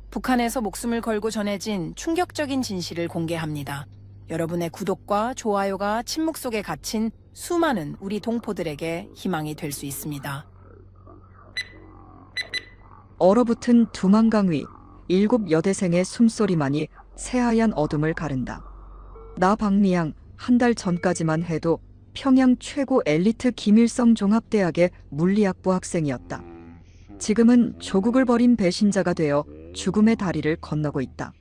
북한에서 목숨을 걸고 전해진 충격적인 진실을 공개합니다. 여러분의 구독과 좋아요가 침묵 속에 갇힌 수많은 우리 동포들에게 희망이 될 수 있습니다. 얼어붙은 두만강 위 7 여대생의 숨소리만이 새하얀 어둠을 가른다. 나 박미양, 한 달 전까지만 해도 평양 최고 엘리트 김일성 종합대학의 물리학부 학생이었다. 지금은 조국을 버린 배신자가 되어 죽음의 다리를 건너고 있다.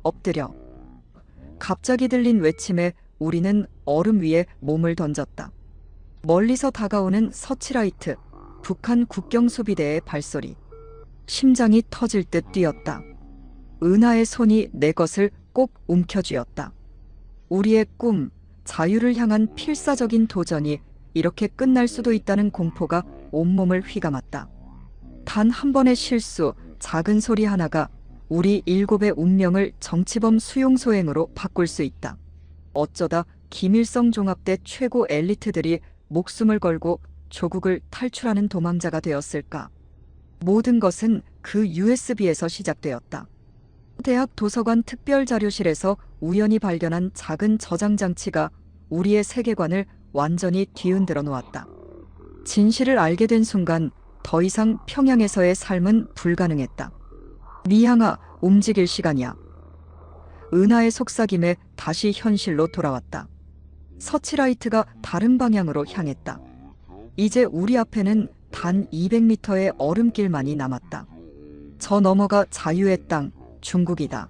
엎드려. 갑자기 들린 외침에 우리는 얼음 위에 몸을 던졌다. 멀리서 다가오는 서치라이트, 북한 국경수비대의 발소리. 심장이 터질 듯 뛰었다. 은하의 손이 내 것을 꼭 움켜쥐었다. 우리의 꿈, 자유를 향한 필사적인 도전이 이렇게 끝날 수도 있다는 공포가 온몸을 휘감았다. 단 한 번의 실수, 작은 소리 하나가 우리 7의 운명을 정치범 수용소행으로 바꿀 수 있다. 어쩌다 김일성 종합대 최고 엘리트들이 목숨을 걸고 조국을 탈출하는 도망자가 되었을까? 모든 것은 그 USB에서 시작되었다. 대학 도서관 특별자료실에서 우연히 발견한 작은 저장 장치가 우리의 세계관을 완전히 뒤흔들어 놓았다. 진실을 알게 된 순간 더 이상 평양에서의 삶은 불가능했다. 미향아, 움직일 시간이야. 은하의 속삭임에 다시 현실로 돌아왔다. 서치라이트가 다른 방향으로 향했다. 이제 우리 앞에는 단 200m의 얼음길만이 남았다. 저 너머가 자유의 땅, 중국이다.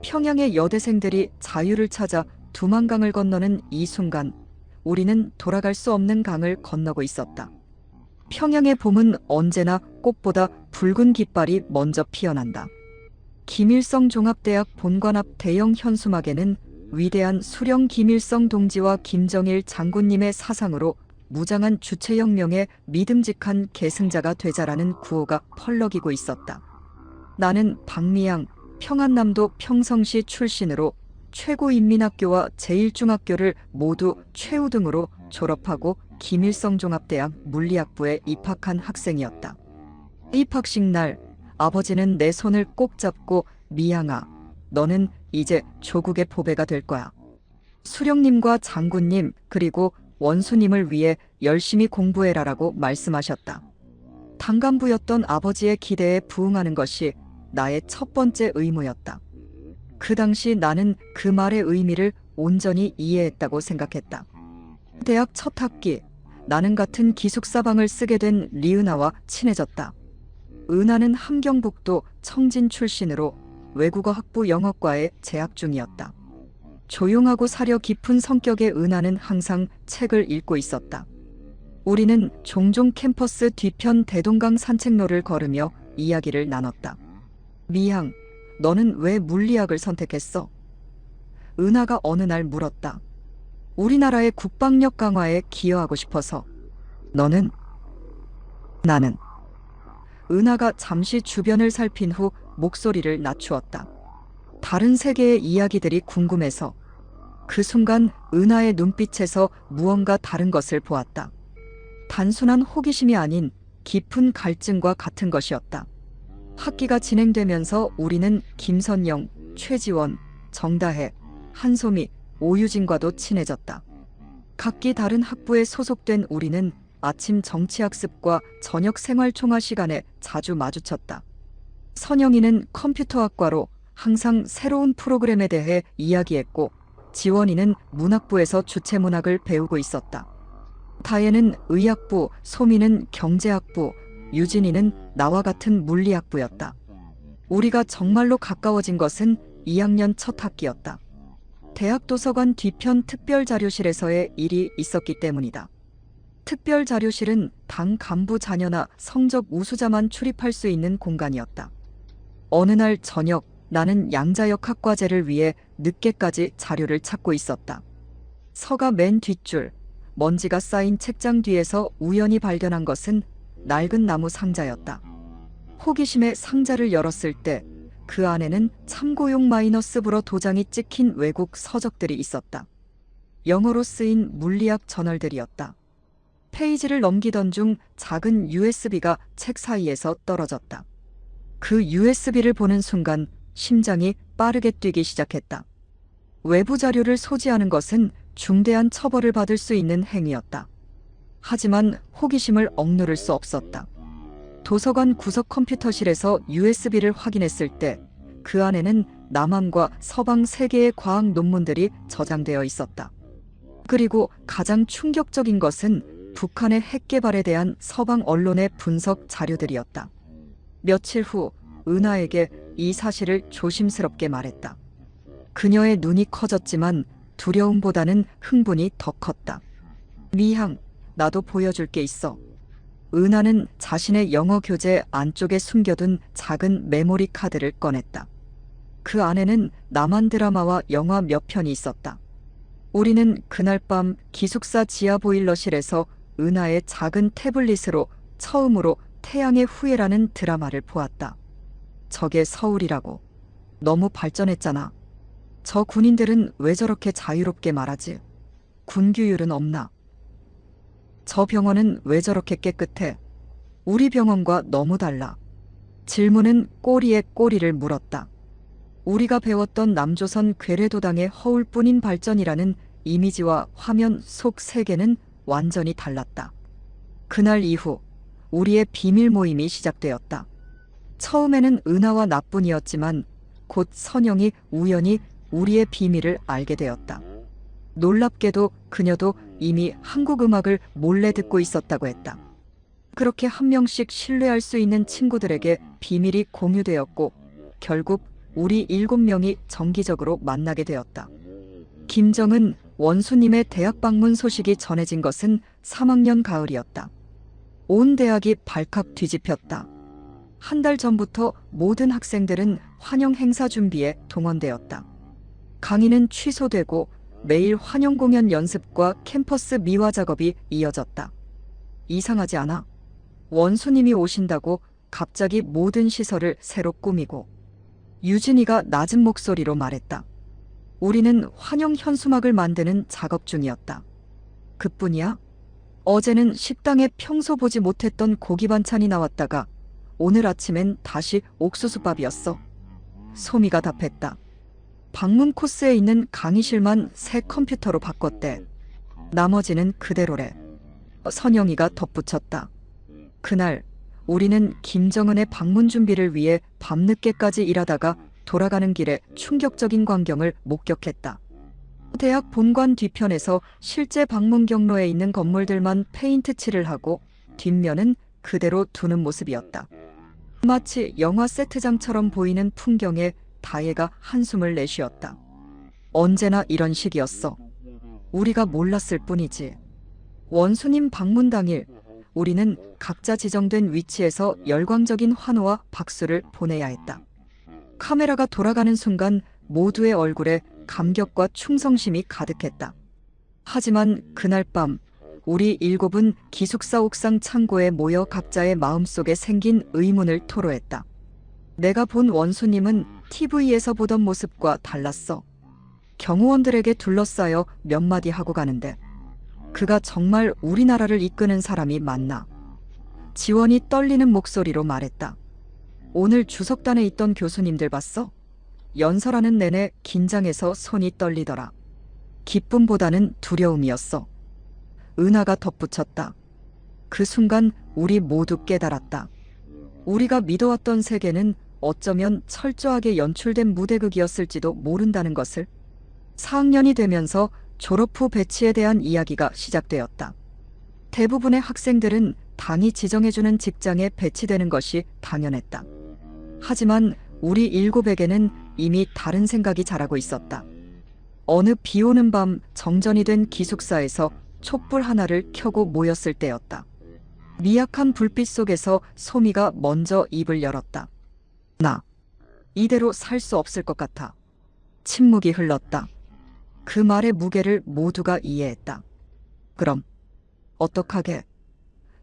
평양의 여대생들이 자유를 찾아 두만강을 건너는 이 순간 우리는 돌아갈 수 없는 강을 건너고 있었다. 평양의 봄은 언제나 꽃보다 붉은 깃발이 먼저 피어난다. 김일성 종합대학 본관 앞 대형 현수막에는 위대한 수령 김일성 동지와 김정일 장군님의 사상으로 무장한 주체혁명의 믿음직한 계승자가 되자라는 구호가 펄럭이고 있었다. 나는 박미양, 평안남도 평성시 출신으로 최고인민학교와 제1중학교를 모두 최우등으로 졸업하고 김일성 종합대학 물리학부에 입학한 학생이었다. 입학식 날 아버지는 내 손을 꼭 잡고 미양아, 너는 이제 조국의 보배가 될 거야. 수령님과 장군님 그리고 원수님을 위해 열심히 공부해라라고 말씀하셨다. 단간부였던 아버지의 기대에 부응하는 것이 나의 첫 번째 의무였다. 그 당시 나는 그 말의 의미를 온전히 이해했다고 생각했다. 대학 첫 학기, 나는 같은 기숙사방을 쓰게 된 리은하와 친해졌다. 은하는 함경북도 청진 출신으로 외국어 학부 영어과에 재학 중이었다. 조용하고 사려 깊은 성격의 은하는 항상 책을 읽고 있었다. 우리는 종종 캠퍼스 뒤편 대동강 산책로를 걸으며 이야기를 나눴다. 미향, 너는 왜 물리학을 선택했어? 은하가 어느 날 물었다. 우리나라의 국방력 강화에 기여하고 싶어서. 너는? 나는. 은하가 잠시 주변을 살핀 후 목소리를 낮추었다. 다른 세계의 이야기들이 궁금해서. 그 순간 은하의 눈빛에서 무언가 다른 것을 보았다. 단순한 호기심이 아닌 깊은 갈증과 같은 것이었다. 학기가 진행되면서 우리는 김선영, 최지원, 정다혜, 한소미, 오유진과도 친해졌다. 각기 다른 학부에 소속된 우리는 아침 정치학습과 저녁 생활총화 시간에 자주 마주쳤다. 선영이는 컴퓨터학과로 항상 새로운 프로그램에 대해 이야기했고 지원이는 문학부에서 주체문학을 배우고 있었다. 다혜는 의학부, 소미는 경제학부, 유진이는 나와 같은 물리학부였다. 우리가 정말로 가까워진 것은 2학년 첫 학기였다. 대학 도서관 뒤편 특별자료실에서의 일이 있었기 때문이다. 특별자료실은 당 간부 자녀나 성적 우수자만 출입할 수 있는 공간이었다. 어느 날 저녁, 나는 양자역 학과제를 위해 늦게까지 자료를 찾고 있었다. 서가 맨 뒷줄, 먼지가 쌓인 책장 뒤에서 우연히 발견한 것은 낡은 나무 상자였다. 호기심에 상자를 열었을 때 그 안에는 참고용 마이너스 불어 도장이 찍힌 외국 서적들이 있었다. 영어로 쓰인 물리학 저널들이었다. 페이지를 넘기던 중 작은 USB가 책 사이에서 떨어졌다. 그 USB를 보는 순간 심장이 빠르게 뛰기 시작했다. 외부 자료를 소지하는 것은 중대한 처벌을 받을 수 있는 행위였다. 하지만 호기심을 억누를 수 없었다. 도서관 구석 컴퓨터실에서 USB를 확인했을 때 그 안에는 남한과 서방 3개의 과학 논문들이 저장되어 있었다. 그리고 가장 충격적인 것은 북한의 핵 개발에 대한 서방 언론의 분석 자료들이었다. 며칠 후 은하에게 이 사실을 조심스럽게 말했다. 그녀의 눈이 커졌지만 두려움보다는 흥분이 더 컸다. 미향, 나도 보여줄 게 있어. 은하는 자신의 영어 교재 안쪽에 숨겨둔 작은 메모리 카드를 꺼냈다. 그 안에는 남한 드라마와 영화 몇 편이 있었다. 우리는 그날 밤 기숙사 지하 보일러실에서 은하의 작은 태블릿으로 처음으로 태양의 후예라는 드라마를 보았다. 저게 서울이라고. 너무 발전했잖아. 저 군인들은 왜 저렇게 자유롭게 말하지? 군규율은 없나? 저 병원은 왜 저렇게 깨끗해? 우리 병원과 너무 달라. 질문은 꼬리에 꼬리를 물었다. 우리가 배웠던 남조선 괴뢰도당의 허울뿐인 발전이라는 이미지와 화면 속 세계는 완전히 달랐다. 그날 이후 우리의 비밀 모임이 시작되었다. 처음에는 은하와 나뿐이었지만 곧 선영이 우연히 우리의 비밀을 알게 되었다. 놀랍게도 그녀도 이미 한국 음악을 몰래 듣고 있었다고 했다. 그렇게 한 명씩 신뢰할 수 있는 친구들에게 비밀이 공유되었고 결국 우리 7명이 정기적으로 만나게 되었다. 김정은 원수님의 대학 방문 소식이 전해진 것은 3학년 가을이었다. 온 대학이 발칵 뒤집혔다. 한 달 전부터 모든 학생들은 환영 행사 준비에 동원되었다. 강의는 취소되고 매일 환영 공연 연습과 캠퍼스 미화 작업이 이어졌다. 이상하지 않아? 원수님이 오신다고 갑자기 모든 시설을 새로 꾸미고. 유진이가 낮은 목소리로 말했다. 우리는 환영 현수막을 만드는 작업 중이었다. 그뿐이야? 어제는 식당에 평소 보지 못했던 고기 반찬이 나왔다가 오늘 아침엔 다시 옥수수밥이었어. 소미가 답했다. 방문 코스에 있는 강의실만 새 컴퓨터로 바꿨대. 나머지는 그대로래. 선영이가 덧붙였다. 그날 우리는 김정은의 방문 준비를 위해 밤늦게까지 일하다가 돌아가는 길에 충격적인 광경을 목격했다. 대학 본관 뒤편에서 실제 방문 경로에 있는 건물들만 페인트 칠을 하고 뒷면은 그대로 두는 모습이었다. 마치 영화 세트장처럼 보이는 풍경에 다혜가 한숨을 내쉬었다. 언제나 이런 식이었어. 우리가 몰랐을 뿐이지. 원수님 방문 당일 우리는 각자 지정된 위치에서 열광적인 환호와 박수를 보내야 했다. 카메라가 돌아가는 순간 모두의 얼굴에 감격과 충성심이 가득했다. 하지만 그날 밤 우리 7은 기숙사 옥상 창고에 모여 각자의 마음속에 생긴 의문을 토로했다. 내가 본 원수님은 TV에서 보던 모습과 달랐어. 경호원들에게 둘러싸여 몇 마디 하고 가는데 그가 정말 우리나라를 이끄는 사람이 맞나? 지원이 떨리는 목소리로 말했다. 오늘 주석단에 있던 교수님들 봤어? 연설하는 내내 긴장해서 손이 떨리더라. 기쁨보다는 두려움이었어. 은하가 덧붙였다. 그 순간 우리 모두 깨달았다. 우리가 믿어왔던 세계는 어쩌면 철저하게 연출된 무대극이었을지도 모른다는 것을. 4학년이 되면서 졸업 후 배치에 대한 이야기가 시작되었다. 대부분의 학생들은 당이 지정해주는 직장에 배치되는 것이 당연했다. 하지만 우리 7에게는 이미 다른 생각이 자라고 있었다. 어느 비오는 밤 정전이 된 기숙사에서 촛불 하나를 켜고 모였을 때였다. 미약한 불빛 속에서 소미가 먼저 입을 열었다. 나 이대로 살 수 없을 것 같아. 침묵이 흘렀다. 그 말의 무게를 모두가 이해했다. 그럼 어떡하게?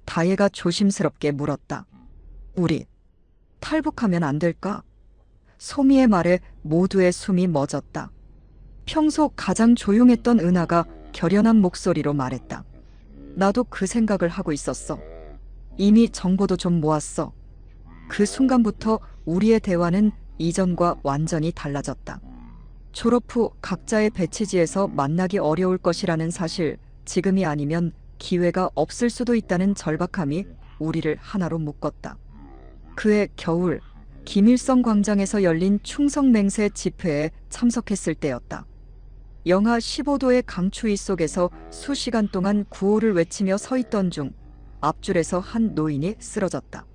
다혜가 조심스럽게 물었다. 우리 탈북하면 안 될까? 소미의 말에 모두의 숨이 멎었다. 평소 가장 조용했던 은하가 결연한 목소리로 말했다. 나도 그 생각을 하고 있었어. 이미 정보도 좀 모았어. 그 순간부터 우리의 대화는 이전과 완전히 달라졌다. 졸업 후 각자의 배치지에서 만나기 어려울 것이라는 사실, 지금이 아니면 기회가 없을 수도 있다는 절박함이 우리를 하나로 묶었다. 그해 겨울, 김일성 광장에서 열린 충성맹세 집회에 참석했을 때였다. 영하 15도의 강추위 속에서 수시간 동안 구호를 외치며 서 있던 중 앞줄에서 한 노인이 쓰러졌다.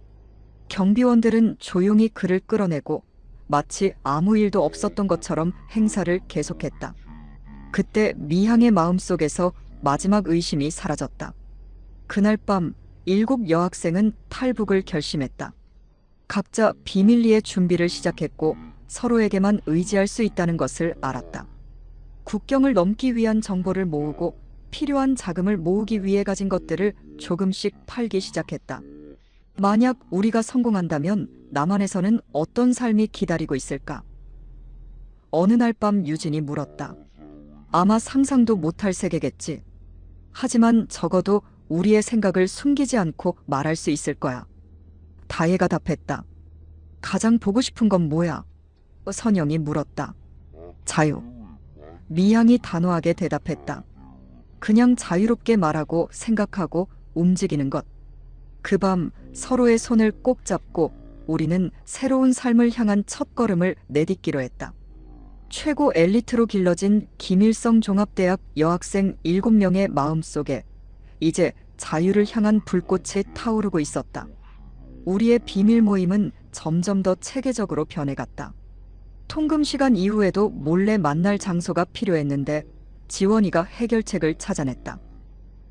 경비원들은 조용히 그를 끌어내고 마치 아무 일도 없었던 것처럼 행사를 계속했다. 그때 미향의 마음속에서 마지막 의심이 사라졌다. 그날 밤 7 여학생은 탈북을 결심했다. 각자 비밀리에 준비를 시작했고 서로에게만 의지할 수 있다는 것을 알았다. 국경을 넘기 위한 정보를 모으고 필요한 자금을 모으기 위해 가진 것들을 조금씩 팔기 시작했다. 만약 우리가 성공한다면 남한에서는 어떤 삶이 기다리고 있을까? 어느 날 밤 유진이 물었다. 아마 상상도 못할 세계겠지. 하지만 적어도 우리의 생각을 숨기지 않고 말할 수 있을 거야. 다혜가 답했다. 가장 보고 싶은 건 뭐야? 선영이 물었다. 자유. 미향이 단호하게 대답했다. 그냥 자유롭게 말하고 생각하고 움직이는 것. 그 밤 서로의 손을 꼭 잡고 우리는 새로운 삶을 향한 첫걸음을 내딛기로 했다. 최고 엘리트로 길러진 김일성 종합대학 여학생 7명의 마음속에 이제 자유를 향한 불꽃이 타오르고 있었다. 우리의 비밀 모임은 점점 더 체계적으로 변해갔다. 통금 시간 이후에도 몰래 만날 장소가 필요했는데 지원이가 해결책을 찾아냈다.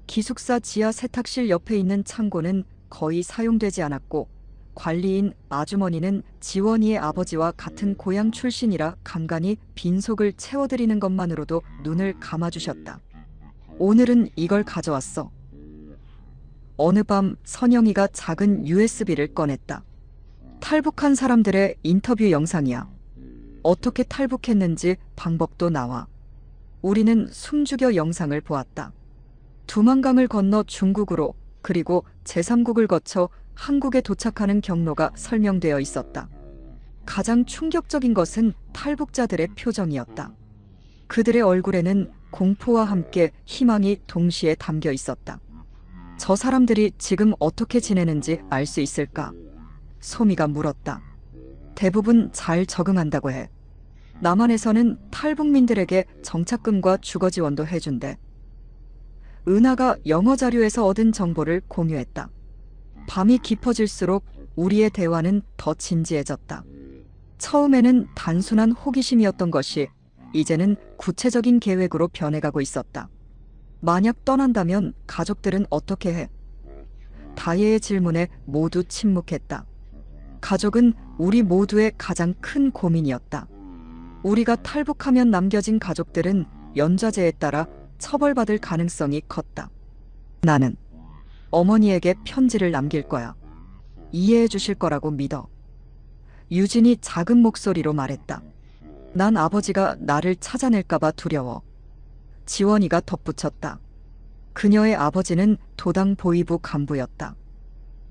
기숙사 지하 세탁실 옆에 있는 창고는 거의 사용되지 않았고 관리인 아주머니는 지원이의 아버지와 같은 고향 출신이라 간간히 빈속을 채워드리는 것만으로도 눈을 감아주셨다. 오늘은 이걸 가져왔어. 어느 밤 선영이가 작은 USB를 꺼냈다. 탈북한 사람들의 인터뷰 영상이야. 어떻게 탈북했는지 방법도 나와. 우리는 숨죽여 영상을 보았다. 두만강을 건너 중국으로 그리고 제3국을 거쳐 한국에 도착하는 경로가 설명되어 있었다. 가장 충격적인 것은 탈북자들의 표정이었다. 그들의 얼굴에는 공포와 함께 희망이 동시에 담겨 있었다. 저 사람들이 지금 어떻게 지내는지 알 수 있을까? 소미가 물었다. 대부분 잘 적응한다고 해. 남한에서는 탈북민들에게 정착금과 주거 지원도 해준대. 은하가 영어 자료에서 얻은 정보를 공유했다. 밤이 깊어질수록 우리의 대화는 더 진지해졌다. 처음에는 단순한 호기심이었던 것이 이제는 구체적인 계획으로 변해가고 있었다. 만약 떠난다면 가족들은 어떻게 해? 다혜의 질문에 모두 침묵했다. 가족은 우리 모두의 가장 큰 고민이었다. 우리가 탈북하면 남겨진 가족들은 연좌제에 따라 처벌받을 가능성이 컸다. 나는 어머니에게 편지를 남길 거야. 이해해 주실 거라고 믿어. 유진이 작은 목소리로 말했다. 난 아버지가 나를 찾아낼까봐 두려워. 지원이가 덧붙였다. 그녀의 아버지는 도당 보위부 간부였다.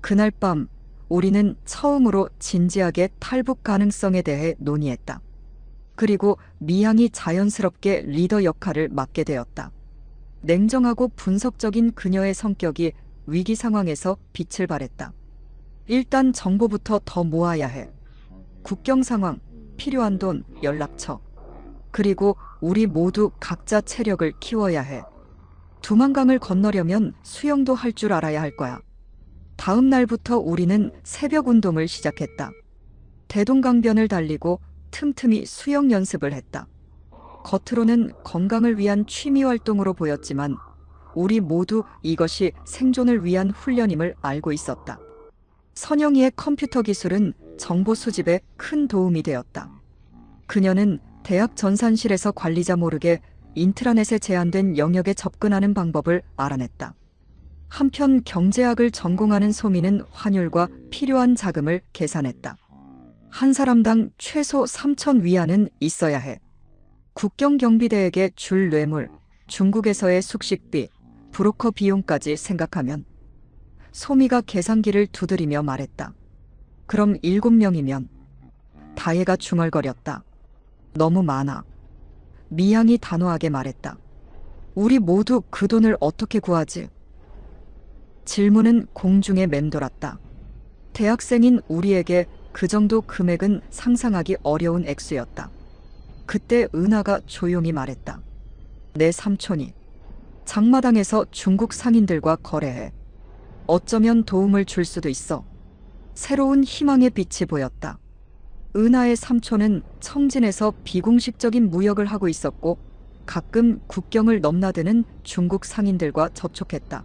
그날 밤 우리는 처음으로 진지하게 탈북 가능성에 대해 논의했다. 그리고 미향이 자연스럽게 리더 역할을 맡게 되었다. 냉정하고 분석적인 그녀의 성격이 위기 상황에서 빛을 발했다. 일단 정보부터 더 모아야 해. 국경 상황, 필요한 돈, 연락처. 그리고 우리 모두 각자 체력을 키워야 해. 두만강을 건너려면 수영도 할 줄 알아야 할 거야. 다음 날부터 우리는 새벽 운동을 시작했다. 대동강변을 달리고 틈틈이 수영 연습을 했다. 겉으로는 건강을 위한 취미 활동으로 보였지만 우리 모두 이것이 생존을 위한 훈련임을 알고 있었다. 선영이의 컴퓨터 기술은 정보 수집에 큰 도움이 되었다. 그녀는 대학 전산실에서 관리자 모르게 인트라넷에 제한된 영역에 접근하는 방법을 알아냈다. 한편 경제학을 전공하는 소미는 환율과 필요한 자금을 계산했다. 한 사람당 최소 3천 위안은 있어야 해. 국경경비대에게 줄 뇌물, 중국에서의 숙식비, 브로커 비용까지 생각하면. 소미가 계산기를 두드리며 말했다. 그럼 7명이면 다혜가 중얼거렸다. 너무 많아. 미양이 단호하게 말했다. 우리 모두 그 돈을 어떻게 구하지? 질문은 공중에 맴돌았다. 대학생인 우리에게 그 정도 금액은 상상하기 어려운 액수였다. 그때 은하가 조용히 말했다. 내 삼촌이 장마당에서 중국 상인들과 거래해. 어쩌면 도움을 줄 수도 있어. 새로운 희망의 빛이 보였다. 은하의 삼촌은 청진에서 비공식적인 무역을 하고 있었고 가끔 국경을 넘나드는 중국 상인들과 접촉했다.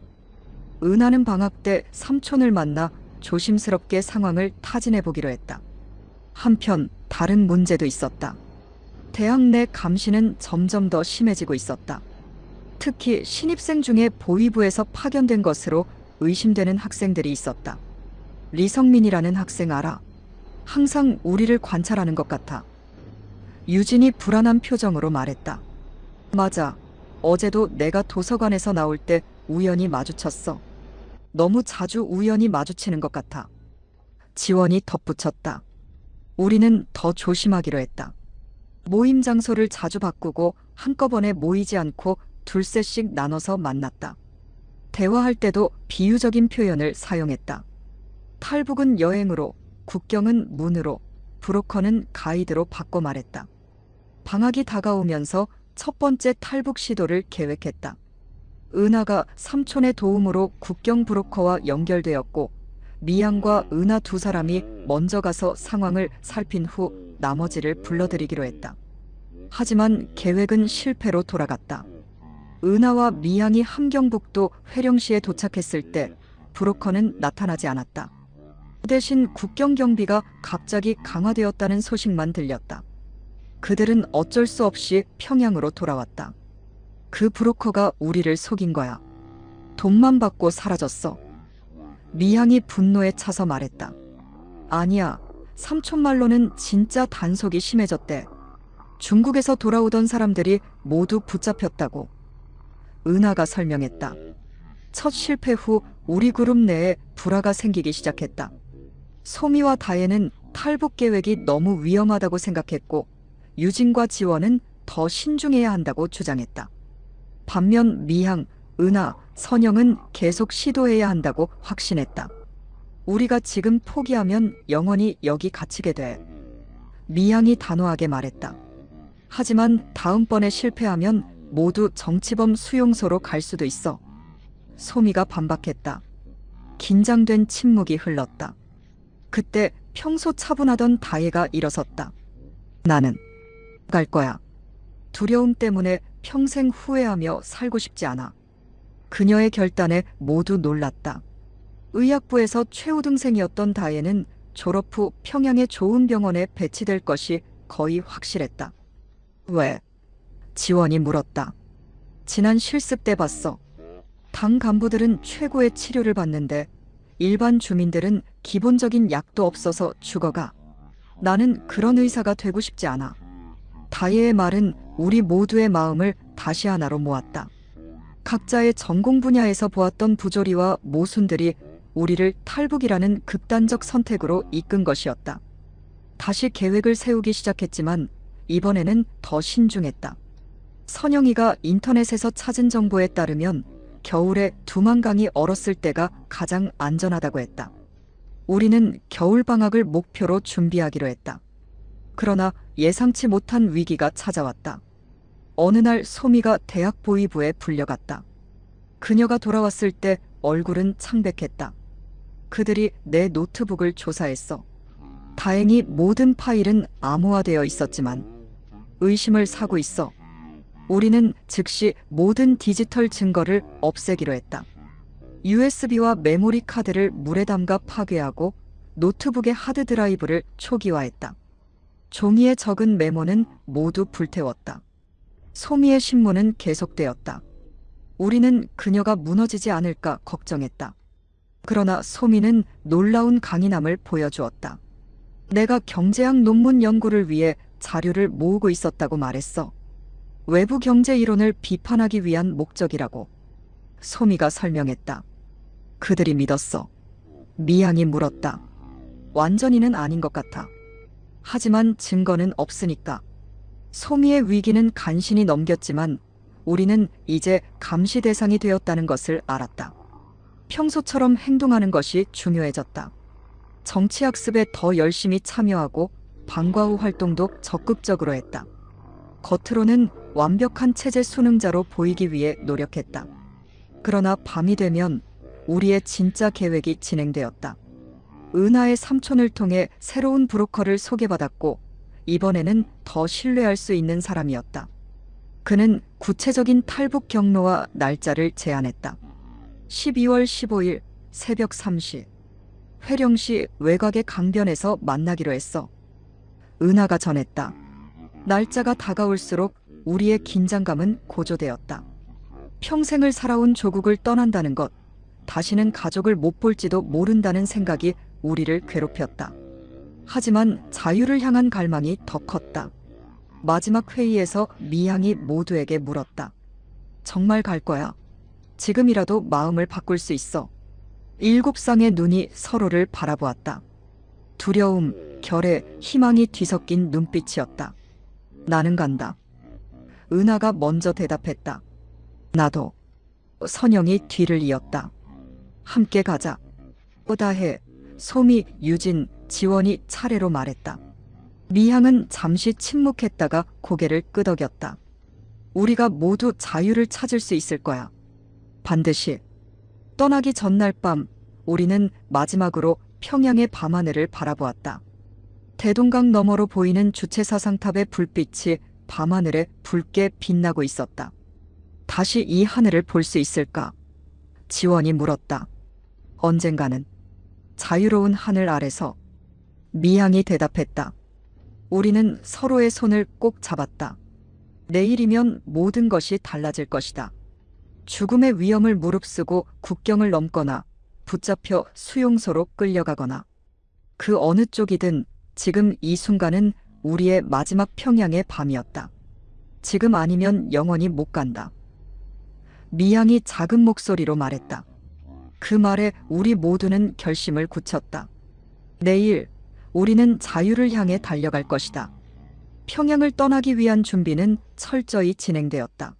은하는 방학 때 삼촌을 만나 조심스럽게 상황을 타진해 보기로 했다. 한편 다른 문제도 있었다. 대학 내 감시는 점점 더 심해지고 있었다. 특히 신입생 중에 보위부에서 파견된 것으로 의심되는 학생들이 있었다. 리성민이라는 학생 알아? 항상 우리를 관찰하는 것 같아. 유진이 불안한 표정으로 말했다. 맞아. 어제도 내가 도서관에서 나올 때 우연히 마주쳤어. 너무 자주 우연히 마주치는 것 같아. 지원이 덧붙였다. 우리는 더 조심하기로 했다. 모임 장소를 자주 바꾸고 한꺼번에 모이지 않고 둘셋씩 나눠서 만났다. 대화할 때도 비유적인 표현을 사용했다. 탈북은 여행으로, 국경은 문으로, 브로커는 가이드로 바꿔 말했다. 방학이 다가오면서 첫 번째 탈북 시도를 계획했다. 은하가 삼촌의 도움으로 국경 브로커와 연결되었고 미양과 은하 두 사람이 먼저 가서 상황을 살핀 후 나머지를 불러들이기로 했다. 하지만 계획은 실패로 돌아갔다. 은하와 미양이 함경북도 회령시에 도착했을 때 브로커는 나타나지 않았다. 대신 국경 경비가 갑자기 강화되었다는 소식만 들렸다. 그들은 어쩔 수 없이 평양으로 돌아왔다. 그 브로커가 우리를 속인 거야. 돈만 받고 사라졌어. 미양이 분노에 차서 말했다. 아니야. 삼촌 말로는 진짜 단속이 심해졌대. 중국에서 돌아오던 사람들이 모두 붙잡혔다고. 은하가 설명했다. 첫 실패 후 우리 그룹 내에 불화가 생기기 시작했다. 소미와 다혜는 탈북 계획이 너무 위험하다고 생각했고 유진과 지원은 더 신중해야 한다고 주장했다. 반면 미향, 은하, 선영은 계속 시도해야 한다고 확신했다. 우리가 지금 포기하면 영원히 여기 갇히게 돼. 미향이 단호하게 말했다. 하지만 다음번에 실패하면 모두 정치범 수용소로 갈 수도 있어. 소미가 반박했다. 긴장된 침묵이 흘렀다. 그때 평소 차분하던 다혜가 일어섰다. 나는 갈 거야. 두려움 때문에 평생 후회하며 살고 싶지 않아. 그녀의 결단에 모두 놀랐다. 의학부에서 최우등생이었던 다혜는 졸업 후 평양의 좋은 병원에 배치될 것이 거의 확실했다. 왜? 지원이 물었다. 지난 실습 때 봤어. 당 간부들은 최고의 치료를 받는데 일반 주민들은 기본적인 약도 없어서 죽어가. 나는 그런 의사가 되고 싶지 않아. 다혜의 말은 우리 모두의 마음을 다시 하나로 모았다. 각자의 전공 분야에서 보았던 부조리와 모순들이 우리를 탈북이라는 극단적 선택으로 이끈 것이었다. 다시 계획을 세우기 시작했지만 이번에는 더 신중했다. 선영이가 인터넷에서 찾은 정보에 따르면 겨울에 두만강이 얼었을 때가 가장 안전하다고 했다. 우리는 겨울방학을 목표로 준비하기로 했다. 그러나 예상치 못한 위기가 찾아왔다. 어느 날 소미가 대학 보위부에 불려갔다. 그녀가 돌아왔을 때 얼굴은 창백했다. 그들이 내 노트북을 조사했어. 다행히 모든 파일은 암호화되어 있었지만 의심을 사고 있어. 우리는 즉시 모든 디지털 증거를 없애기로 했다. USB와 메모리 카드를 물에 담가 파괴하고 노트북의 하드드라이브를 초기화했다. 종이에 적은 메모는 모두 불태웠다. 소미의 신문은 계속되었다. 우리는 그녀가 무너지지 않을까 걱정했다. 그러나 소미는 놀라운 강인함을 보여주었다. 내가 경제학 논문 연구를 위해 자료를 모으고 있었다고 말했어. 외부 경제 이론을 비판하기 위한 목적이라고. 소미가 설명했다. 그들이 믿었어. 미양이 물었다. 완전히는 아닌 것 같아. 하지만 증거는 없으니까. 소미의 위기는 간신히 넘겼지만 우리는 이제 감시 대상이 되었다는 것을 알았다. 평소처럼 행동하는 것이 중요해졌다. 정치학습에 더 열심히 참여하고 방과 후 활동도 적극적으로 했다. 겉으로는 완벽한 체제 수능자로 보이기 위해 노력했다. 그러나 밤이 되면 우리의 진짜 계획이 진행되었다. 은하의 삼촌을 통해 새로운 브로커를 소개받았고 이번에는 더 신뢰할 수 있는 사람이었다. 그는 구체적인 탈북 경로와 날짜를 제안했다. 12월 15일 새벽 3시 회령시 외곽의 강변에서 만나기로 했어. 은하가 전했다. 날짜가 다가올수록 우리의 긴장감은 고조되었다. 평생을 살아온 조국을 떠난다는 것, 다시는 가족을 못 볼지도 모른다는 생각이 우리를 괴롭혔다. 하지만 자유를 향한 갈망이 더 컸다. 마지막 회의에서 미향이 모두에게 물었다. 정말 갈 거야. 지금이라도 마음을 바꿀 수 있어. 7쌍의 눈이 서로를 바라보았다. 두려움, 결에 희망이 뒤섞인 눈빛이었다. 나는 간다. 은하가 먼저 대답했다. 나도. 선영이 뒤를 이었다. 함께 가자. 오다해, 소미, 유진, 지원이 차례로 말했다. 미향은 잠시 침묵했다가 고개를 끄덕였다. 우리가 모두 자유를 찾을 수 있을 거야. 반드시. 떠나기 전날 밤 우리는 마지막으로 평양의 밤하늘을 바라보았다. 대동강 너머로 보이는 주체사상탑의 불빛이 밤하늘에 붉게 빛나고 있었다. 다시 이 하늘을 볼 수 있을까? 지원이 물었다. 언젠가는. 자유로운 하늘 아래서. 미향이 대답했다. 우리는 서로의 손을 꼭 잡았다. 내일이면 모든 것이 달라질 것이다. 죽음의 위험을 무릅쓰고 국경을 넘거나 붙잡혀 수용소로 끌려가거나 그 어느 쪽이든 지금 이 순간은 우리의 마지막 평양의 밤이었다. 지금 아니면 영원히 못 간다. 미향이 작은 목소리로 말했다. 그 말에 우리 모두는 결심을 굳혔다. 내일 우리는 자유를 향해 달려갈 것이다. 평양을 떠나기 위한 준비는 철저히 진행되었다.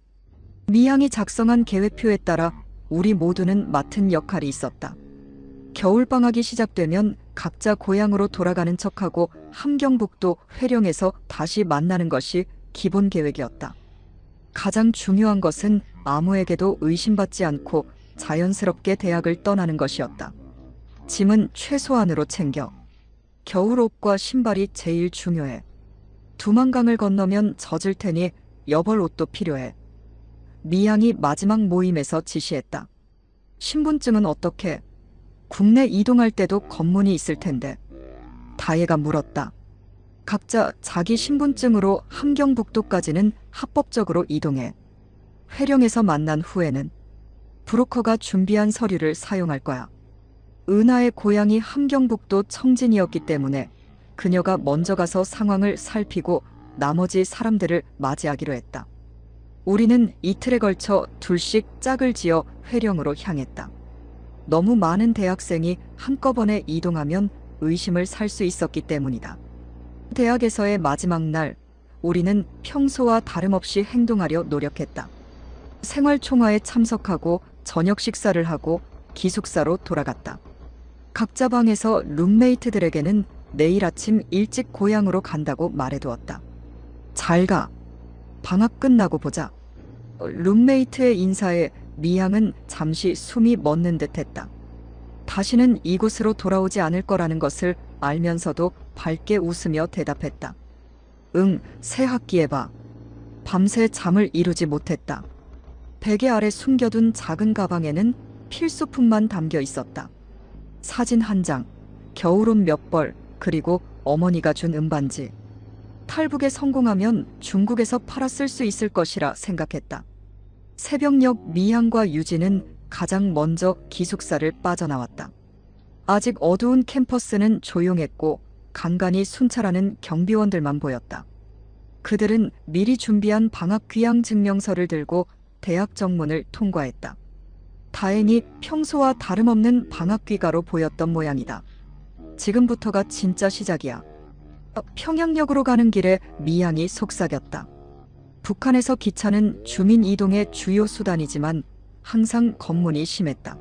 미향이 작성한 계획표에 따라 우리 모두는 맡은 역할이 있었다. 겨울방학이 시작되면 각자 고향으로 돌아가는 척하고 함경북도 회령에서 다시 만나는 것이 기본 계획이었다. 가장 중요한 것은 아무에게도 의심받지 않고 자연스럽게 대학을 떠나는 것이었다. 짐은 최소한으로 챙겨. 겨울 옷과 신발이 제일 중요해. 두만강을 건너면 젖을 테니 여벌 옷도 필요해. 미향이 마지막 모임에서 지시했다. 신분증은 어떻게? 국내 이동할 때도 검문이 있을 텐데. 다혜가 물었다. 각자 자기 신분증으로 함경북도까지는 합법적으로 이동해. 회령에서 만난 후에는 브로커가 준비한 서류를 사용할 거야. 은하의 고향이 함경북도 청진이었기 때문에 그녀가 먼저 가서 상황을 살피고 나머지 사람들을 맞이하기로 했다. 우리는 이틀에 걸쳐 둘씩 짝을 지어 회령으로 향했다. 너무 많은 대학생이 한꺼번에 이동하면 의심을 살 수 있었기 때문이다. 대학에서의 마지막 날, 우리는 평소와 다름없이 행동하려 노력했다. 생활총화에 참석하고 저녁 식사를 하고 기숙사로 돌아갔다. 각자 방에서 룸메이트들에게는 내일 아침 일찍 고향으로 간다고 말해두었다. 잘 가. 방학 끝나고 보자. 룸메이트의 인사에 미향은 잠시 숨이 멎는 듯 했다. 다시는 이곳으로 돌아오지 않을 거라는 것을 알면서도 밝게 웃으며 대답했다. 응, 새 학기에 봐. 밤새 잠을 이루지 못했다. 베개 아래 숨겨둔 작은 가방에는 필수품만 담겨 있었다. 사진 한 장, 겨울옷 몇 벌, 그리고 어머니가 준 은반지. 탈북에 성공하면 중국에서 팔아 쓸 수 있을 것이라 생각했다. 새벽녘 미향과 유진은 가장 먼저 기숙사를 빠져나왔다. 아직 어두운 캠퍼스는 조용했고 간간히 순찰하는 경비원들만 보였다. 그들은 미리 준비한 방학 귀향 증명서를 들고 대학 정문을 통과했다. 다행히 평소와 다름없는 방학 귀가로 보였던 모양이다. 지금부터가 진짜 시작이야. 평양역으로 가는 길에 미양이 속삭였다. 북한에서 기차는 주민 이동의 주요 수단이지만 항상 검문이 심했다.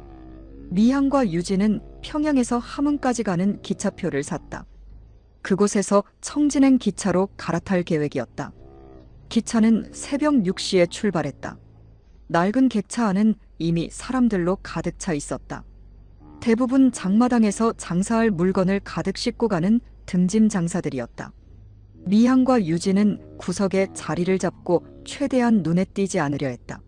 미양과 유진은 평양에서 함흥까지 가는 기차표를 샀다. 그곳에서 청진행 기차로 갈아탈 계획이었다. 기차는 새벽 6시에 출발했다. 낡은 객차 안은 이미 사람들로 가득 차 있었다. 대부분 장마당에서 장사할 물건을 가득 싣고 가는 등짐 장사들이었다. 미향과 유진은 구석에 자리를 잡고 최대한 눈에 띄지 않으려 했다.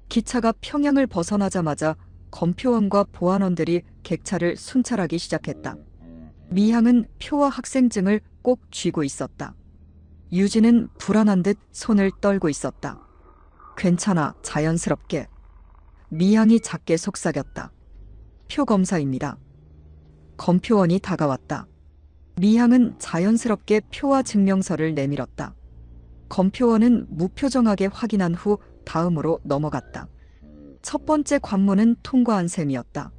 기차가 평양을 벗어나자마자 검표원과 보안원들이 객차를 순찰하기 시작했다. 미향은 표와 학생증을 꼭 쥐고 있었다. 유진은 불안한 듯 손을 떨고 있었다. 괜찮아, 자연스럽게. 미향이 작게 속삭였다. 표 검사입니다. 검표원이 다가왔다. 미향은 자연스럽게 표와 증명서를 내밀었다. 검표원은 무표정하게 확인한 후 다음으로 넘어갔다. 첫 번째 관문은 통과한 셈이었다.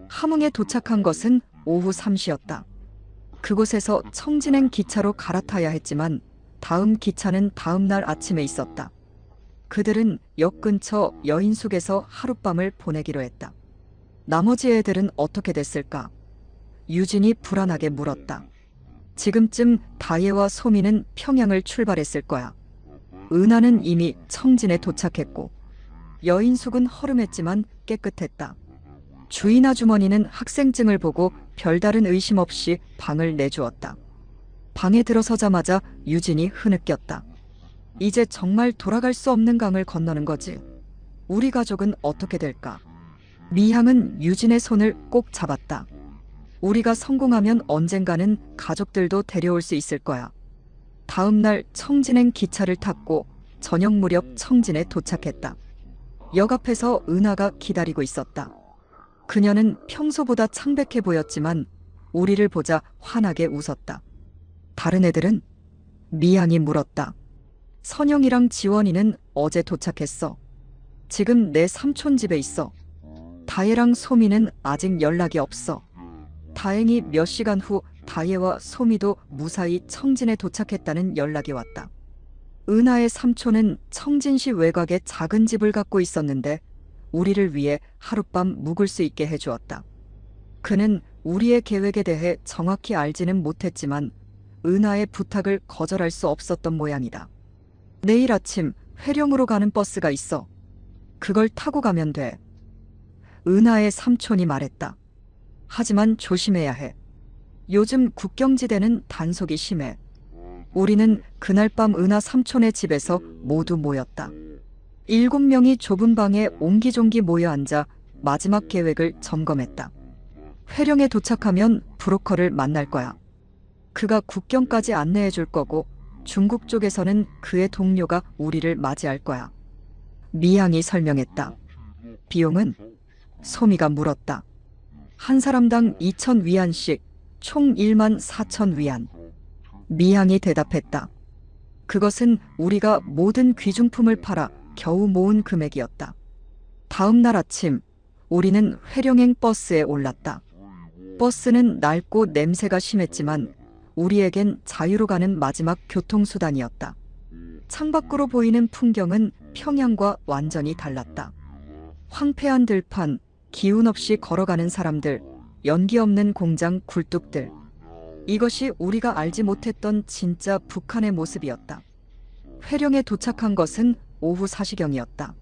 함흥에 도착한 것은 오후 3시였다. 그곳에서 청진행 기차로 갈아타야 했지만 다음 기차는 다음 날 아침에 있었다. 그들은 역 근처 여인숙에서 하룻밤을 보내기로 했다. 나머지 애들은 어떻게 됐을까? 유진이 불안하게 물었다. 지금쯤 다혜와 소미는 평양을 출발했을 거야. 은하는 이미 청진에 도착했고 여인숙은 허름했지만 깨끗했다. 주인 아주머니는 학생증을 보고 별다른 의심 없이 방을 내주었다. 방에 들어서자마자 유진이 흐느꼈다. 이제 정말 돌아갈 수 없는 강을 건너는 거지. 우리 가족은 어떻게 될까? 미향은 유진의 손을 꼭 잡았다. 우리가 성공하면 언젠가는 가족들도 데려올 수 있을 거야. 다음 날 청진행 기차를 탔고 저녁 무렵 청진에 도착했다. 역 앞에서 은하가 기다리고 있었다. 그녀는 평소보다 창백해 보였지만 우리를 보자 환하게 웃었다. 다른 애들은? 미향이 물었다. 선영이랑 지원이는 어제 도착했어. 지금 내 삼촌 집에 있어. 다혜랑 소미는 아직 연락이 없어. 다행히 몇 시간 후 다혜와 소미도 무사히 청진에 도착했다는 연락이 왔다. 은하의 삼촌은 청진시 외곽에 작은 집을 갖고 있었는데 우리를 위해 하룻밤 묵을 수 있게 해주었다. 그는 우리의 계획에 대해 정확히 알지는 못했지만 은하의 부탁을 거절할 수 없었던 모양이다. 내일 아침 회령으로 가는 버스가 있어. 그걸 타고 가면 돼. 은하의 삼촌이 말했다. 하지만 조심해야 해. 요즘 국경지대는 단속이 심해. 우리는 그날 밤 은하 삼촌의 집에서 모두 모였다. 7명이 좁은 방에 옹기종기 모여 앉아 마지막 계획을 점검했다. 회령에 도착하면 브로커를 만날 거야. 그가 국경까지 안내해 줄 거고 중국 쪽에서는 그의 동료가 우리를 맞이할 거야. 미향이 설명했다. 비용은? 소미가 물었다. 한 사람당 2,000위안씩 총 14,000위안. 미향이 대답했다. 그것은 우리가 모든 귀중품을 팔아 겨우 모은 금액이었다. 다음 날 아침 우리는 회령행 버스에 올랐다. 버스는 낡고 냄새가 심했지만 우리에겐 자유로 가는 마지막 교통수단이었다. 창밖으로 보이는 풍경은 평양과 완전히 달랐다. 황폐한 들판, 기운 없이 걸어가는 사람들, 연기 없는 공장 굴뚝들. 이것이 우리가 알지 못했던 진짜 북한의 모습이었다. 회령에 도착한 것은 오후 4시경이었다.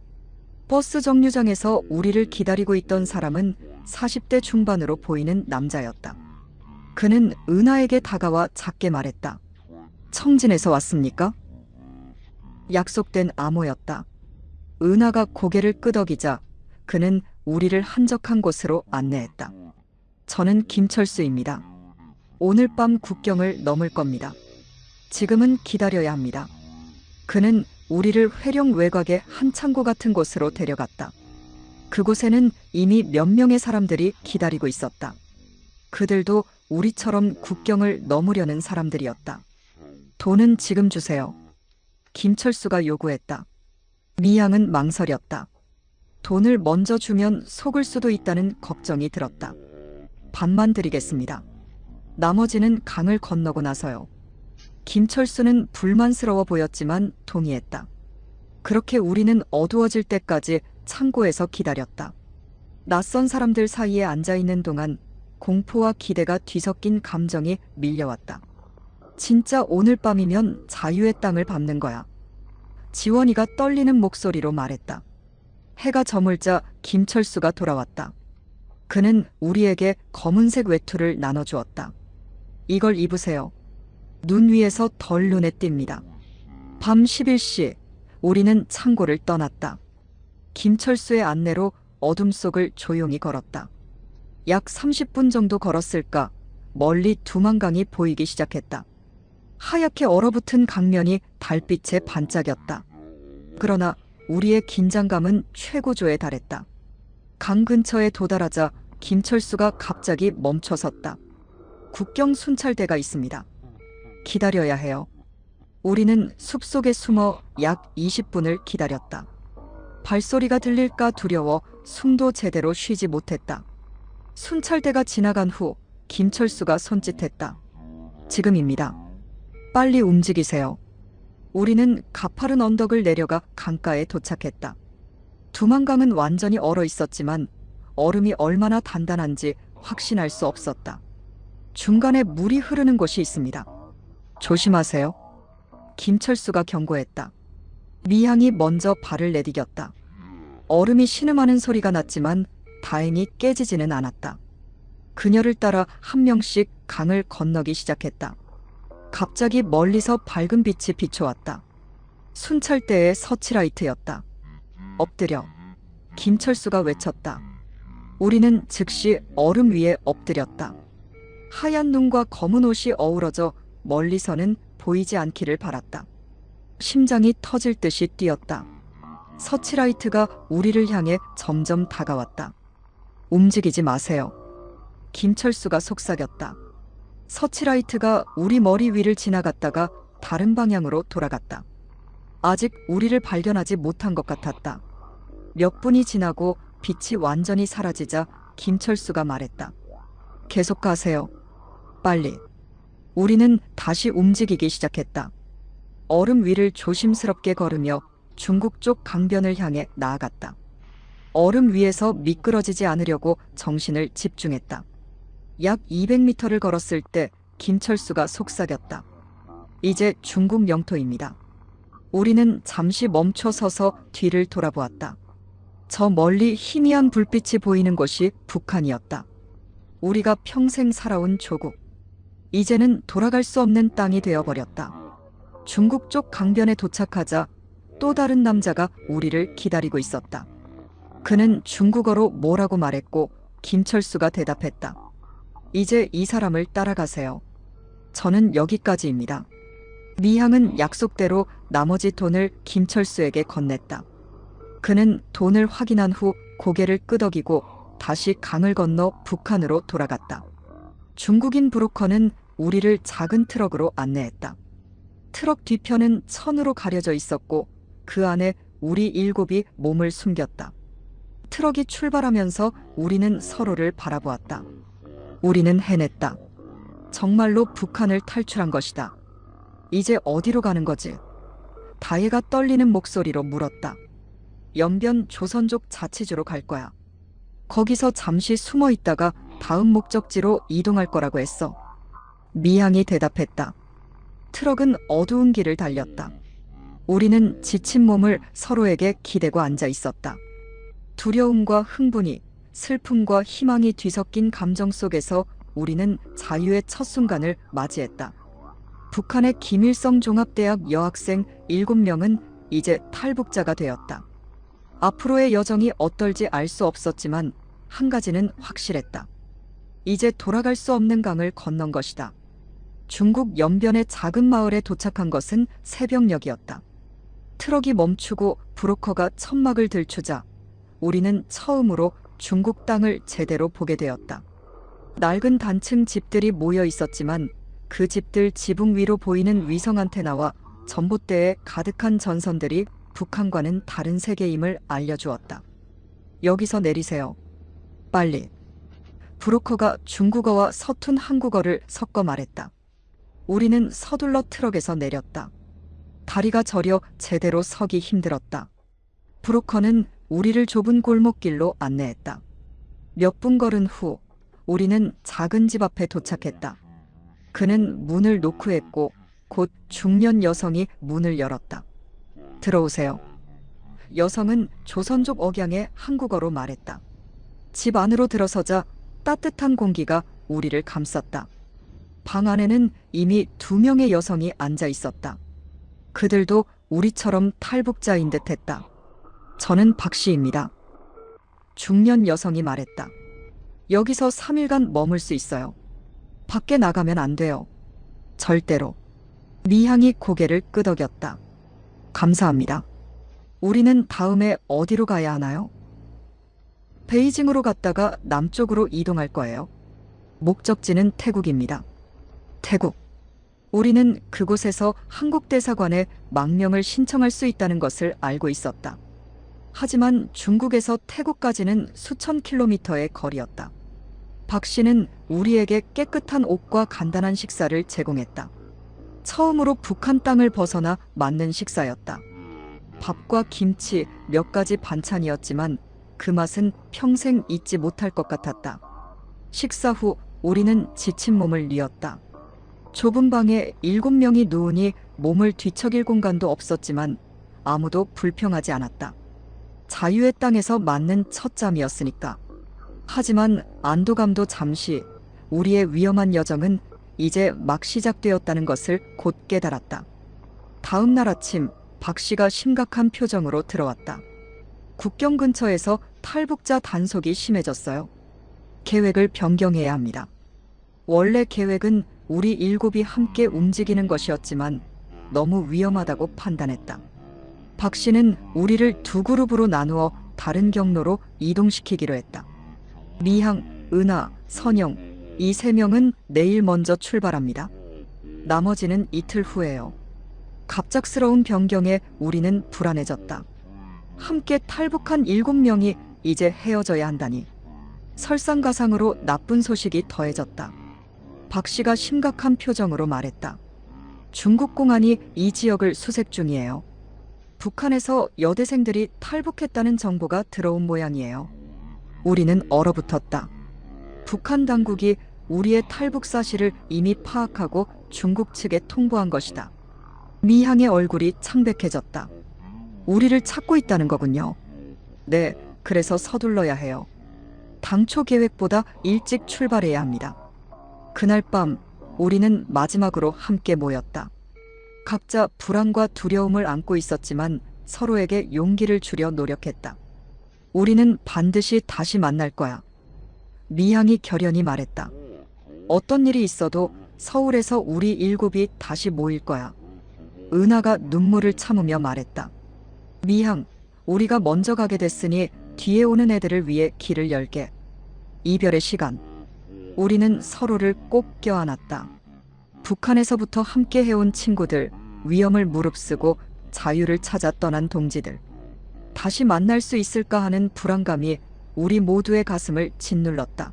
버스 정류장에서 우리를 기다리고 있던 사람은 40대 중반으로 보이는 남자였다. 그는 은하에게 다가와 작게 말했다. 청진에서 왔습니까? 약속된 암호였다. 은하가 고개를 끄덕이자 그는 우리를 한적한 곳으로 안내했다. 저는 김철수입니다. 오늘 밤 국경을 넘을 겁니다. 지금은 기다려야 합니다. 그는 우리를 회령 외곽의 한 창고 같은 곳으로 데려갔다. 그곳에는 이미 몇 명의 사람들이 기다리고 있었다. 그들도 우리처럼 국경을 넘으려는 사람들이었다. 돈은 지금 주세요. 김철수가 요구했다. 미양은 망설였다. 돈을 먼저 주면 속을 수도 있다는 걱정이 들었다. 반만 드리겠습니다. 나머지는 강을 건너고 나서요. 김철수는 불만스러워 보였지만 동의했다. 그렇게 우리는 어두워질 때까지 창고에서 기다렸다. 낯선 사람들 사이에 앉아있는 동안 공포와 기대가 뒤섞인 감정이 밀려왔다. 진짜 오늘 밤이면 자유의 땅을 밟는 거야. 지원이가 떨리는 목소리로 말했다. 해가 저물자 김철수가 돌아왔다. 그는 우리에게 검은색 외투를 나눠주었다. 이걸 입으세요. 눈 위에서 덜 눈에 띕니다. 밤 11시 우리는 창고를 떠났다. 김철수의 안내로 어둠 속을 조용히 걸었다. 약 30분 정도 걸었을까 멀리 두만강이 보이기 시작했다. 하얗게 얼어붙은 강면이 달빛에 반짝였다. 그러나 우리의 긴장감은 최고조에 달했다. 강 근처에 도달하자 김철수가 갑자기 멈춰섰다. 국경 순찰대가 있습니다. 기다려야 해요. 우리는 숲속에 숨어 약 20분을 기다렸다. 발소리가 들릴까 두려워 숨도 제대로 쉬지 못했다. 순찰대가 지나간 후 김철수가 손짓했다. 지금입니다. 빨리 움직이세요. 우리는 가파른 언덕을 내려가 강가에 도착했다. 두만강은 완전히 얼어 있었지만 얼음이 얼마나 단단한지 확신할 수 없었다. 중간에 물이 흐르는 곳이 있습니다. 조심하세요. 김철수가 경고했다. 미향이 먼저 발을 내디뎠다. 얼음이 신음하는 소리가 났지만 다행히 깨지지는 않았다. 그녀를 따라 한 명씩 강을 건너기 시작했다. 갑자기 멀리서 밝은 빛이 비춰왔다. 순찰대의 서치라이트였다. 엎드려. 김철수가 외쳤다. 우리는 즉시 얼음 위에 엎드렸다. 하얀 눈과 검은 옷이 어우러져 멀리서는 보이지 않기를 바랐다. 심장이 터질 듯이 뛰었다. 서치라이트가 우리를 향해 점점 다가왔다. 움직이지 마세요. 김철수가 속삭였다. 서치라이트가 우리 머리 위를 지나갔다가 다른 방향으로 돌아갔다. 아직 우리를 발견하지 못한 것 같았다. 몇 분이 지나고 빛이 완전히 사라지자 김철수가 말했다. 계속 가세요. 빨리. 우리는 다시 움직이기 시작했다. 얼음 위를 조심스럽게 걸으며 중국 쪽 강변을 향해 나아갔다. 얼음 위에서 미끄러지지 않으려고 정신을 집중했다. 약 200m를 걸었을 때 김철수가 속삭였다. 이제 중국 영토입니다. 우리는 잠시 멈춰 서서 뒤를 돌아보았다. 저 멀리 희미한 불빛이 보이는 곳이 북한이었다. 우리가 평생 살아온 조국. 이제는 돌아갈 수 없는 땅이 되어버렸다. 중국 쪽 강변에 도착하자 또 다른 남자가 우리를 기다리고 있었다. 그는 중국어로 뭐라고 말했고 김철수가 대답했다. 이제 이 사람을 따라가세요. 저는 여기까지입니다. 미향은 약속대로 나머지 돈을 김철수에게 건넸다. 그는 돈을 확인한 후 고개를 끄덕이고 다시 강을 건너 북한으로 돌아갔다. 중국인 브로커는 우리를 작은 트럭으로 안내했다. 트럭 뒤편은 천으로 가려져 있었고 그 안에 우리 7이 몸을 숨겼다. 트럭이 출발하면서 우리는 서로를 바라보았다. 우리는 해냈다. 정말로 북한을 탈출한 것이다. 이제 어디로 가는 거지? 다혜가 떨리는 목소리로 물었다. 연변 조선족 자치주로 갈 거야. 거기서 잠시 숨어 있다가 다음 목적지로 이동할 거라고 했어. 미향이 대답했다. 트럭은 어두운 길을 달렸다. 우리는 지친 몸을 서로에게 기대고 앉아 있었다. 두려움과 흥분이, 슬픔과 희망이 뒤섞인 감정 속에서 우리는 자유의 첫 순간을 맞이했다. 북한의 김일성 종합대학 여학생 7명은 이제 탈북자가 되었다. 앞으로의 여정이 어떨지 알 수 없었지만 한 가지는 확실했다. 이제 돌아갈 수 없는 강을 건넌 것이다. 중국 연변의 작은 마을에 도착한 것은 새벽녘이었다. 트럭이 멈추고 브로커가 천막을 들추자 우리는 처음으로 중국 땅을 제대로 보게 되었다. 낡은 단층 집들이 모여 있었지만 그 집들 지붕 위로 보이는 위성 안테나와 전봇대에 가득한 전선들이 북한과는 다른 세계임을 알려주었다. 여기서 내리세요. 빨리. 브로커가 중국어와 서툰 한국어를 섞어 말했다. 우리는 서둘러 트럭에서 내렸다. 다리가 저려 제대로 서기 힘들었다. 브로커는 우리를 좁은 골목길로 안내했다. 몇 분 걸은 후 우리는 작은 집 앞에 도착했다. 그는 문을 노크했고 곧 중년 여성이 문을 열었다. 들어오세요. 여성은 조선족 억양의 한국어로 말했다. 집 안으로 들어서자 따뜻한 공기가 우리를 감쌌다. 방 안에는 이미 2명의 여성이 앉아 있었다. 그들도 우리처럼 탈북자인 듯 했다. 저는 박 씨입니다. 중년 여성이 말했다. 여기서 3일간 머물 수 있어요. 밖에 나가면 안 돼요. 절대로. 미향이 고개를 끄덕였다. 감사합니다. 우리는 다음에 어디로 가야 하나요? 베이징으로 갔다가 남쪽으로 이동할 거예요. 목적지는 태국입니다. 태국. 우리는 그곳에서 한국 대사관에 망명을 신청할 수 있다는 것을 알고 있었다. 하지만 중국에서 태국까지는 수천 킬로미터의 거리였다. 박 씨는 우리에게 깨끗한 옷과 간단한 식사를 제공했다. 처음으로 북한 땅을 벗어나 맞는 식사였다. 밥과 김치, 몇 가지 반찬이었지만 그 맛은 평생 잊지 못할 것 같았다. 식사 후 우리는 지친 몸을 뉘었다. 좁은 방에 7명이 누우니 몸을 뒤척일 공간도 없었지만 아무도 불평하지 않았다. 자유의 땅에서 맞는 첫 잠이었으니까. 하지만 안도감도 잠시, 우리의 위험한 여정은 이제 막 시작되었다는 것을 곧 깨달았다. 다음 날 아침 박 씨가 심각한 표정으로 들어왔다. 국경 근처에서 탈북자 단속이 심해졌어요. 계획을 변경해야 합니다. 원래 계획은 우리 7이 함께 움직이는 것이었지만 너무 위험하다고 판단했다. 박 씨는 우리를 2그룹으로 나누어 다른 경로로 이동시키기로 했다. 미향, 은하, 선영, 이 3명은 내일 먼저 출발합니다. 나머지는 이틀 후에요. 갑작스러운 변경에 우리는 불안해졌다. 함께 탈북한 7명이 이제 헤어져야 한다니. 설상가상으로 나쁜 소식이 더해졌다. 박 씨가 심각한 표정으로 말했다. 중국 공안이 이 지역을 수색 중이에요. 북한에서 여대생들이 탈북했다는 정보가 들어온 모양이에요. 우리는 얼어붙었다. 북한 당국이 우리의 탈북 사실을 이미 파악하고 중국 측에 통보한 것이다. 미향의 얼굴이 창백해졌다. 우리를 찾고 있다는 거군요. 네, 그래서 서둘러야 해요. 당초 계획보다 일찍 출발해야 합니다. 그날 밤 우리는 마지막으로 함께 모였다. 각자 불안과 두려움을 안고 있었지만 서로에게 용기를 주려 노력했다. 우리는 반드시 다시 만날 거야. 미향이 결연히 말했다. 어떤 일이 있어도 서울에서 우리 7이 다시 모일 거야. 은하가 눈물을 참으며 말했다. 미향, 우리가 먼저 가게 됐으니 뒤에 오는 애들을 위해 길을 열게. 이별의 시간. 우리는 서로를 꼭 껴안았다. 북한에서부터 함께 해온 친구들, 위험을 무릅쓰고 자유를 찾아 떠난 동지들. 다시 만날 수 있을까 하는 불안감이 우리 모두의 가슴을 짓눌렀다.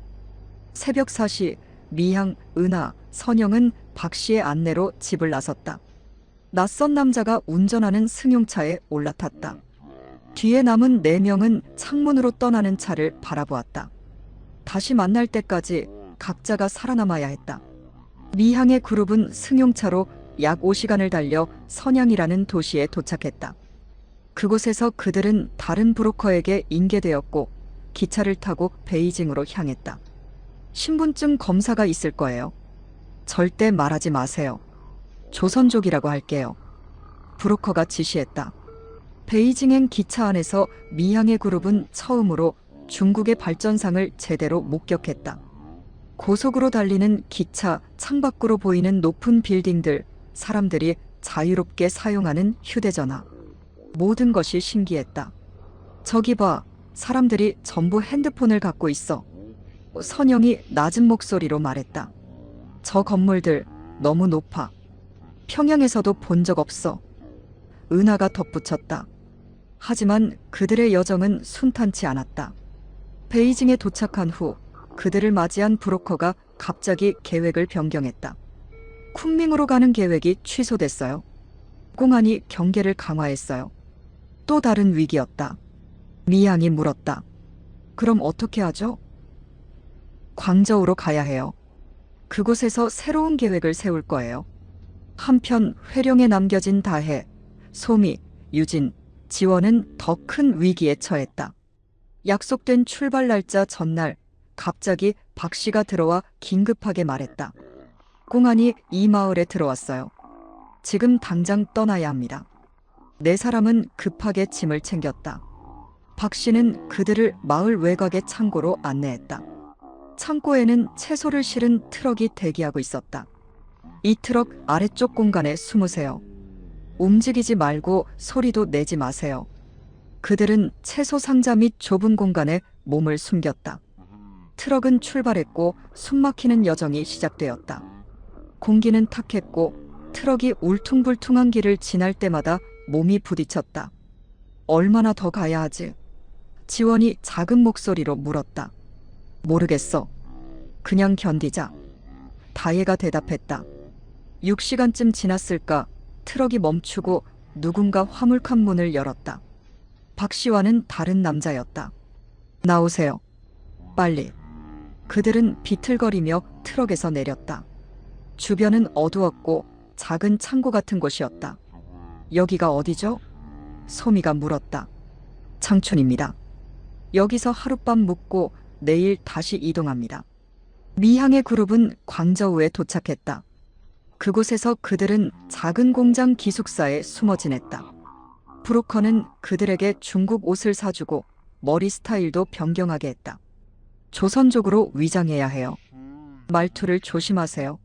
새벽 4시 미향, 은하, 선영은 박 씨의 안내로 집을 나섰다. 낯선 남자가 운전하는 승용차에 올라탔다. 뒤에 남은 4명은 창문으로 떠나는 차를 바라보았다. 다시 만날 때까지 각자가 살아남아야 했다. 미향의 그룹은 승용차로 약 5시간을 달려 선양이라는 도시에 도착했다. 그곳에서 그들은 다른 브로커에게 인계되었고 기차를 타고 베이징으로 향했다. 신분증 검사가 있을 거예요. 절대 말하지 마세요. 조선족이라고 할게요. 브로커가 지시했다. 베이징행 기차 안에서 미향의 그룹은 처음으로 중국의 발전상을 제대로 목격했다. 고속으로 달리는 기차, 창밖으로 보이는 높은 빌딩들, 사람들이 자유롭게 사용하는 휴대전화. 모든 것이 신기했다. 저기 봐, 사람들이 전부 핸드폰을 갖고 있어. 선영이 낮은 목소리로 말했다. 저 건물들 너무 높아. 평양에서도 본 적 없어. 은하가 덧붙였다. 하지만 그들의 여정은 순탄치 않았다. 베이징에 도착한 후 그들을 맞이한 브로커가 갑자기 계획을 변경했다. 쿤밍으로 가는 계획이 취소됐어요. 공안이 경계를 강화했어요. 또 다른 위기였다. 미양이 물었다. 그럼 어떻게 하죠? 광저우로 가야 해요. 그곳에서 새로운 계획을 세울 거예요. 한편 회령에 남겨진 다혜, 소미, 유진, 지원은 더 큰 위기에 처했다. 약속된 출발 날짜 전날 갑자기 박 씨가 들어와 긴급하게 말했다. 공안이 이 마을에 들어왔어요. 지금 당장 떠나야 합니다. 네 사람은 급하게 짐을 챙겼다. 박 씨는 그들을 마을 외곽의 창고로 안내했다. 창고에는 채소를 실은 트럭이 대기하고 있었다. 이 트럭 아래쪽 공간에 숨으세요. 움직이지 말고 소리도 내지 마세요. 그들은 채소 상자 및 좁은 공간에 몸을 숨겼다. 트럭은 출발했고 숨막히는 여정이 시작되었다. 공기는 탁했고 트럭이 울퉁불퉁한 길을 지날 때마다 몸이 부딪혔다. 얼마나 더 가야 하지? 지원이 작은 목소리로 물었다. 모르겠어. 그냥 견디자. 다혜가 대답했다. 6시간쯤 지났을까 트럭이 멈추고 누군가 화물칸 문을 열었다. 박 씨와는 다른 남자였다. 나오세요. 빨리. 그들은 비틀거리며 트럭에서 내렸다. 주변은 어두웠고 작은 창고 같은 곳이었다. 여기가 어디죠? 소미가 물었다. 창촌입니다. 여기서 하룻밤 묵고 내일 다시 이동합니다. 미향의 그룹은 광저우에 도착했다. 그곳에서 그들은 작은 공장 기숙사에 숨어 지냈다. 브로커는 그들에게 중국 옷을 사주고 머리 스타일도 변경하게 했다. 조선족으로 위장해야 해요. 말투를 조심하세요.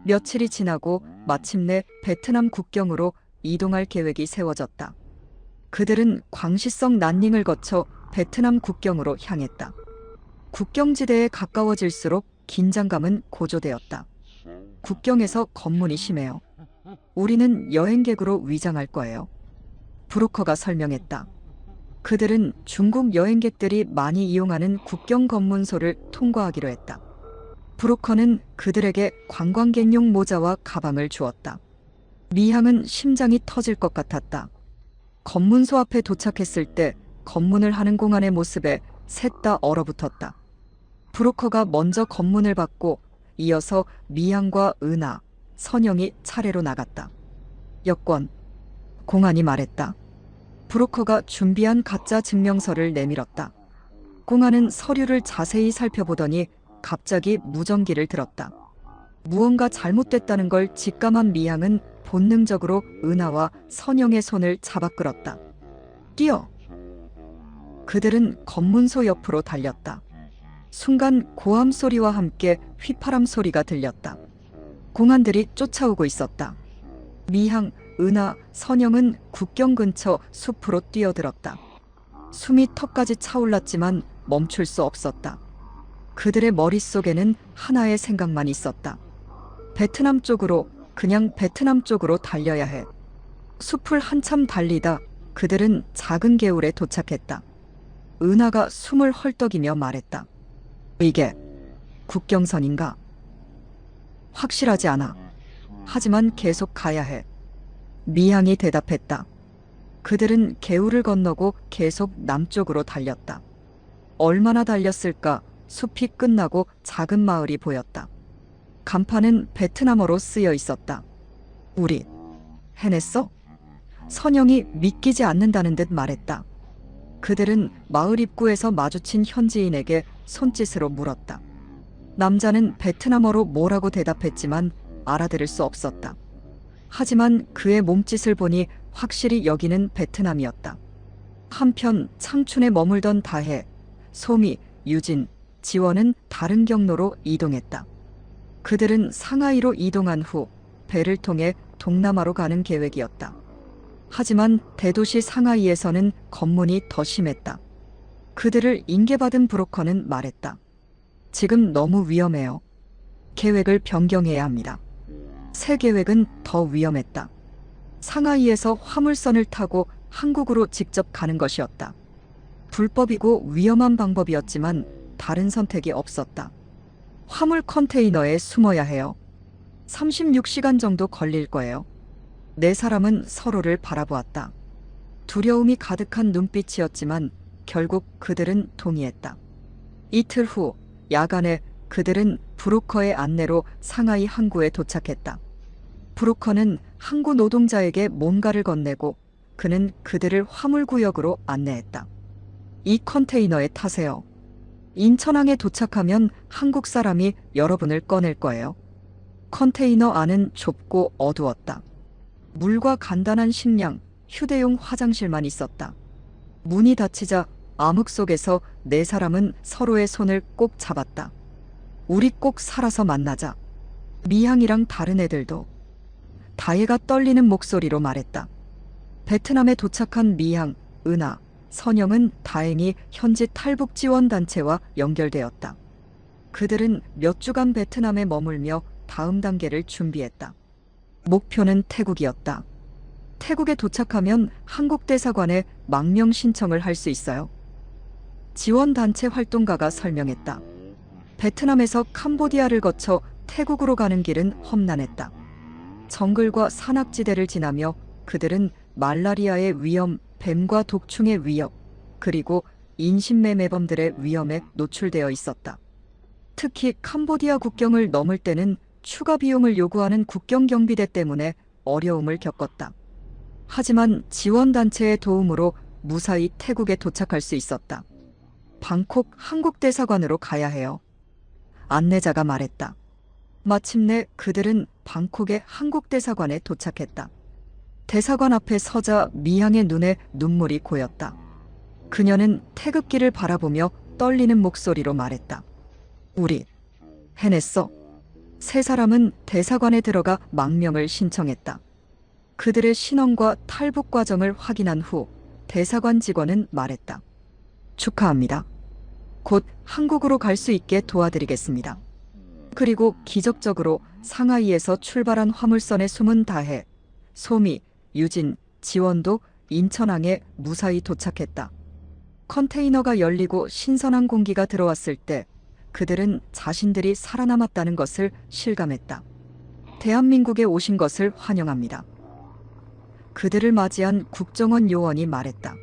며칠이 지나고 마침내 베트남 국경으로 이동할 계획이 세워졌다. 그들은 광시성 난닝을 거쳐 베트남 국경으로 향했다. 국경지대에 가까워질수록 긴장감은 고조되었다. 국경에서 검문이 심해요. 우리는 여행객으로 위장할 거예요. 브로커가 설명했다. 그들은 중국 여행객들이 많이 이용하는 국경 검문소를 통과하기로 했다. 브로커는 그들에게 관광객용 모자와 가방을 주었다. 미향은 심장이 터질 것 같았다. 검문소 앞에 도착했을 때 검문을 하는 공안의 모습에 셋 다 얼어붙었다. 브로커가 먼저 검문을 받고 이어서 미향과 은하, 선영이 차례로 나갔다. 여권, 공안이 말했다. 브로커가 준비한 가짜 증명서를 내밀었다. 공안은 서류를 자세히 살펴보더니 갑자기 무전기를 들었다. 무언가 잘못됐다는 걸 직감한 미향은 본능적으로 은하와 선영의 손을 잡아 끌었다. 뛰어! 그들은 검문소 옆으로 달렸다. 순간 고함 소리와 함께 휘파람 소리가 들렸다. 공안들이 쫓아오고 있었다. 미향, 은하, 선영은 국경 근처 숲으로 뛰어들었다. 숨이 턱까지 차올랐지만 멈출 수 없었다. 그들의 머릿속에는 하나의 생각만 있었다. 베트남 쪽으로, 그냥 베트남 쪽으로 달려야 해. 숲을 한참 달리다 그들은 작은 개울에 도착했다. 은하가 숨을 헐떡이며 말했다. 이게 국경선인가? 확실하지 않아. 하지만 계속 가야 해. 미향이 대답했다. 그들은 개울을 건너고 계속 남쪽으로 달렸다. 얼마나 달렸을까? 숲이 끝나고 작은 마을이 보였다. 간판은 베트남어로 쓰여 있었다. 우리 해냈어? 선영이 믿기지 않는다는 듯 말했다. 그들은 마을 입구에서 마주친 현지인에게 손짓으로 물었다. 남자는 베트남어로 뭐라고 대답했지만 알아들을 수 없었다. 하지만 그의 몸짓을 보니 확실히 여기는 베트남이었다. 한편 창춘에 머물던 다혜, 소미, 유진, 지원은 다른 경로로 이동했다. 그들은 상하이로 이동한 후 배를 통해 동남아로 가는 계획이었다. 하지만 대도시 상하이에서는 검문이 더 심했다. 그들을 인계받은 브로커는 말했다. 지금 너무 위험해요. 계획을 변경해야 합니다. 새 계획은 더 위험했다. 상하이에서 화물선을 타고 한국으로 직접 가는 것이었다. 불법이고 위험한 방법이었지만 다른 선택이 없었다. 화물 컨테이너에 숨어야 해요. 36시간 정도 걸릴 거예요. 네 사람은 서로를 바라보았다. 두려움이 가득한 눈빛이었지만 결국 그들은 동의했다. 이틀 후 야간에 그들은 브로커의 안내로 상하이 항구에 도착했다. 브로커는 항구 노동자에게 뭔가를 건네고 그는 그들을 화물구역으로 안내했다. 이 컨테이너에 타세요. 인천항에 도착하면 한국 사람이 여러분을 꺼낼 거예요. 컨테이너 안은 좁고 어두웠다. 물과 간단한 식량, 휴대용 화장실만 있었다. 문이 닫히자 암흑 속에서 네 사람은 서로의 손을 꼭 잡았다. 우리 꼭 살아서 만나자. 미향이랑 다른 애들도. 다혜가 떨리는 목소리로 말했다. 베트남에 도착한 미향, 은하, 선영은 다행히 현지 탈북 지원 단체와 연결되었다. 그들은 몇 주간 베트남에 머물며 다음 단계를 준비했다. 목표는 태국이었다. 태국에 도착하면 한국 대사관에 망명 신청을 할 수 있어요. 지원 단체 활동가가 설명했다. 베트남에서 캄보디아를 거쳐 태국으로 가는 길은 험난했다. 정글과 산악지대를 지나며 그들은 말라리아의 위험, 뱀과 독충의 위협, 그리고 인신매매범들의 위험에 노출되어 있었다. 특히 캄보디아 국경을 넘을 때는 추가 비용을 요구하는 국경경비대 때문에 어려움을 겪었다. 하지만 지원단체의 도움으로 무사히 태국에 도착할 수 있었다. 방콕 한국대사관으로 가야 해요. 안내자가 말했다. 마침내 그들은 방콕의 한국대사관에 도착했다. 대사관 앞에 서자 미향의 눈에 눈물이 고였다. 그녀는 태극기를 바라보며 떨리는 목소리로 말했다. 우리 해냈어. 세 사람은 대사관에 들어가 망명을 신청했다. 그들의 신원과 탈북 과정을 확인한 후 대사관 직원은 말했다. 축하합니다. 곧 한국으로 갈 수 있게 도와드리겠습니다. 그리고 기적적으로 상하이에서 출발한 화물선에 숨은 다혜, 소미, 유진, 지원도 인천항에 무사히 도착했다. 컨테이너가 열리고 신선한 공기가 들어왔을 때 그들은 자신들이 살아남았다는 것을 실감했다. 대한민국에 오신 것을 환영합니다. 그들을 맞이한 국정원 요원이 말했다.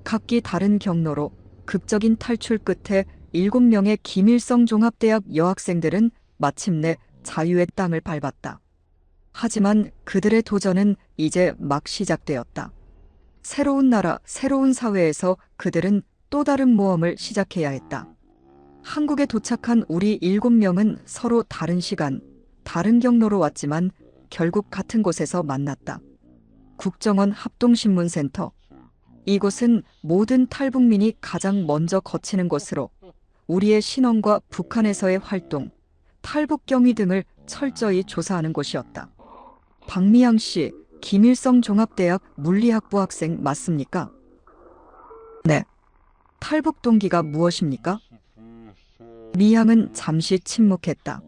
각기 다른 경로로 극적인 탈출 끝에 7명의 김일성 종합대학 여학생들은 마침내 자유의 땅을 밟았다. 하지만 그들의 도전은 이제 막 시작되었다. 새로운 나라, 새로운 사회에서 그들은 또 다른 모험을 시작해야 했다. 한국에 도착한 우리 7명은 서로 다른 시간, 다른 경로로 왔지만 결국 같은 곳에서 만났다. 국정원 합동신문센터. 이곳은 모든 탈북민이 가장 먼저 거치는 곳으로 우리의 신원과 북한에서의 활동, 탈북 경위 등을 철저히 조사하는 곳이었다. 박미향 씨, 김일성 종합대학 물리학부 학생 맞습니까? 네. 탈북 동기가 무엇입니까? 미향은 잠시 침묵했다.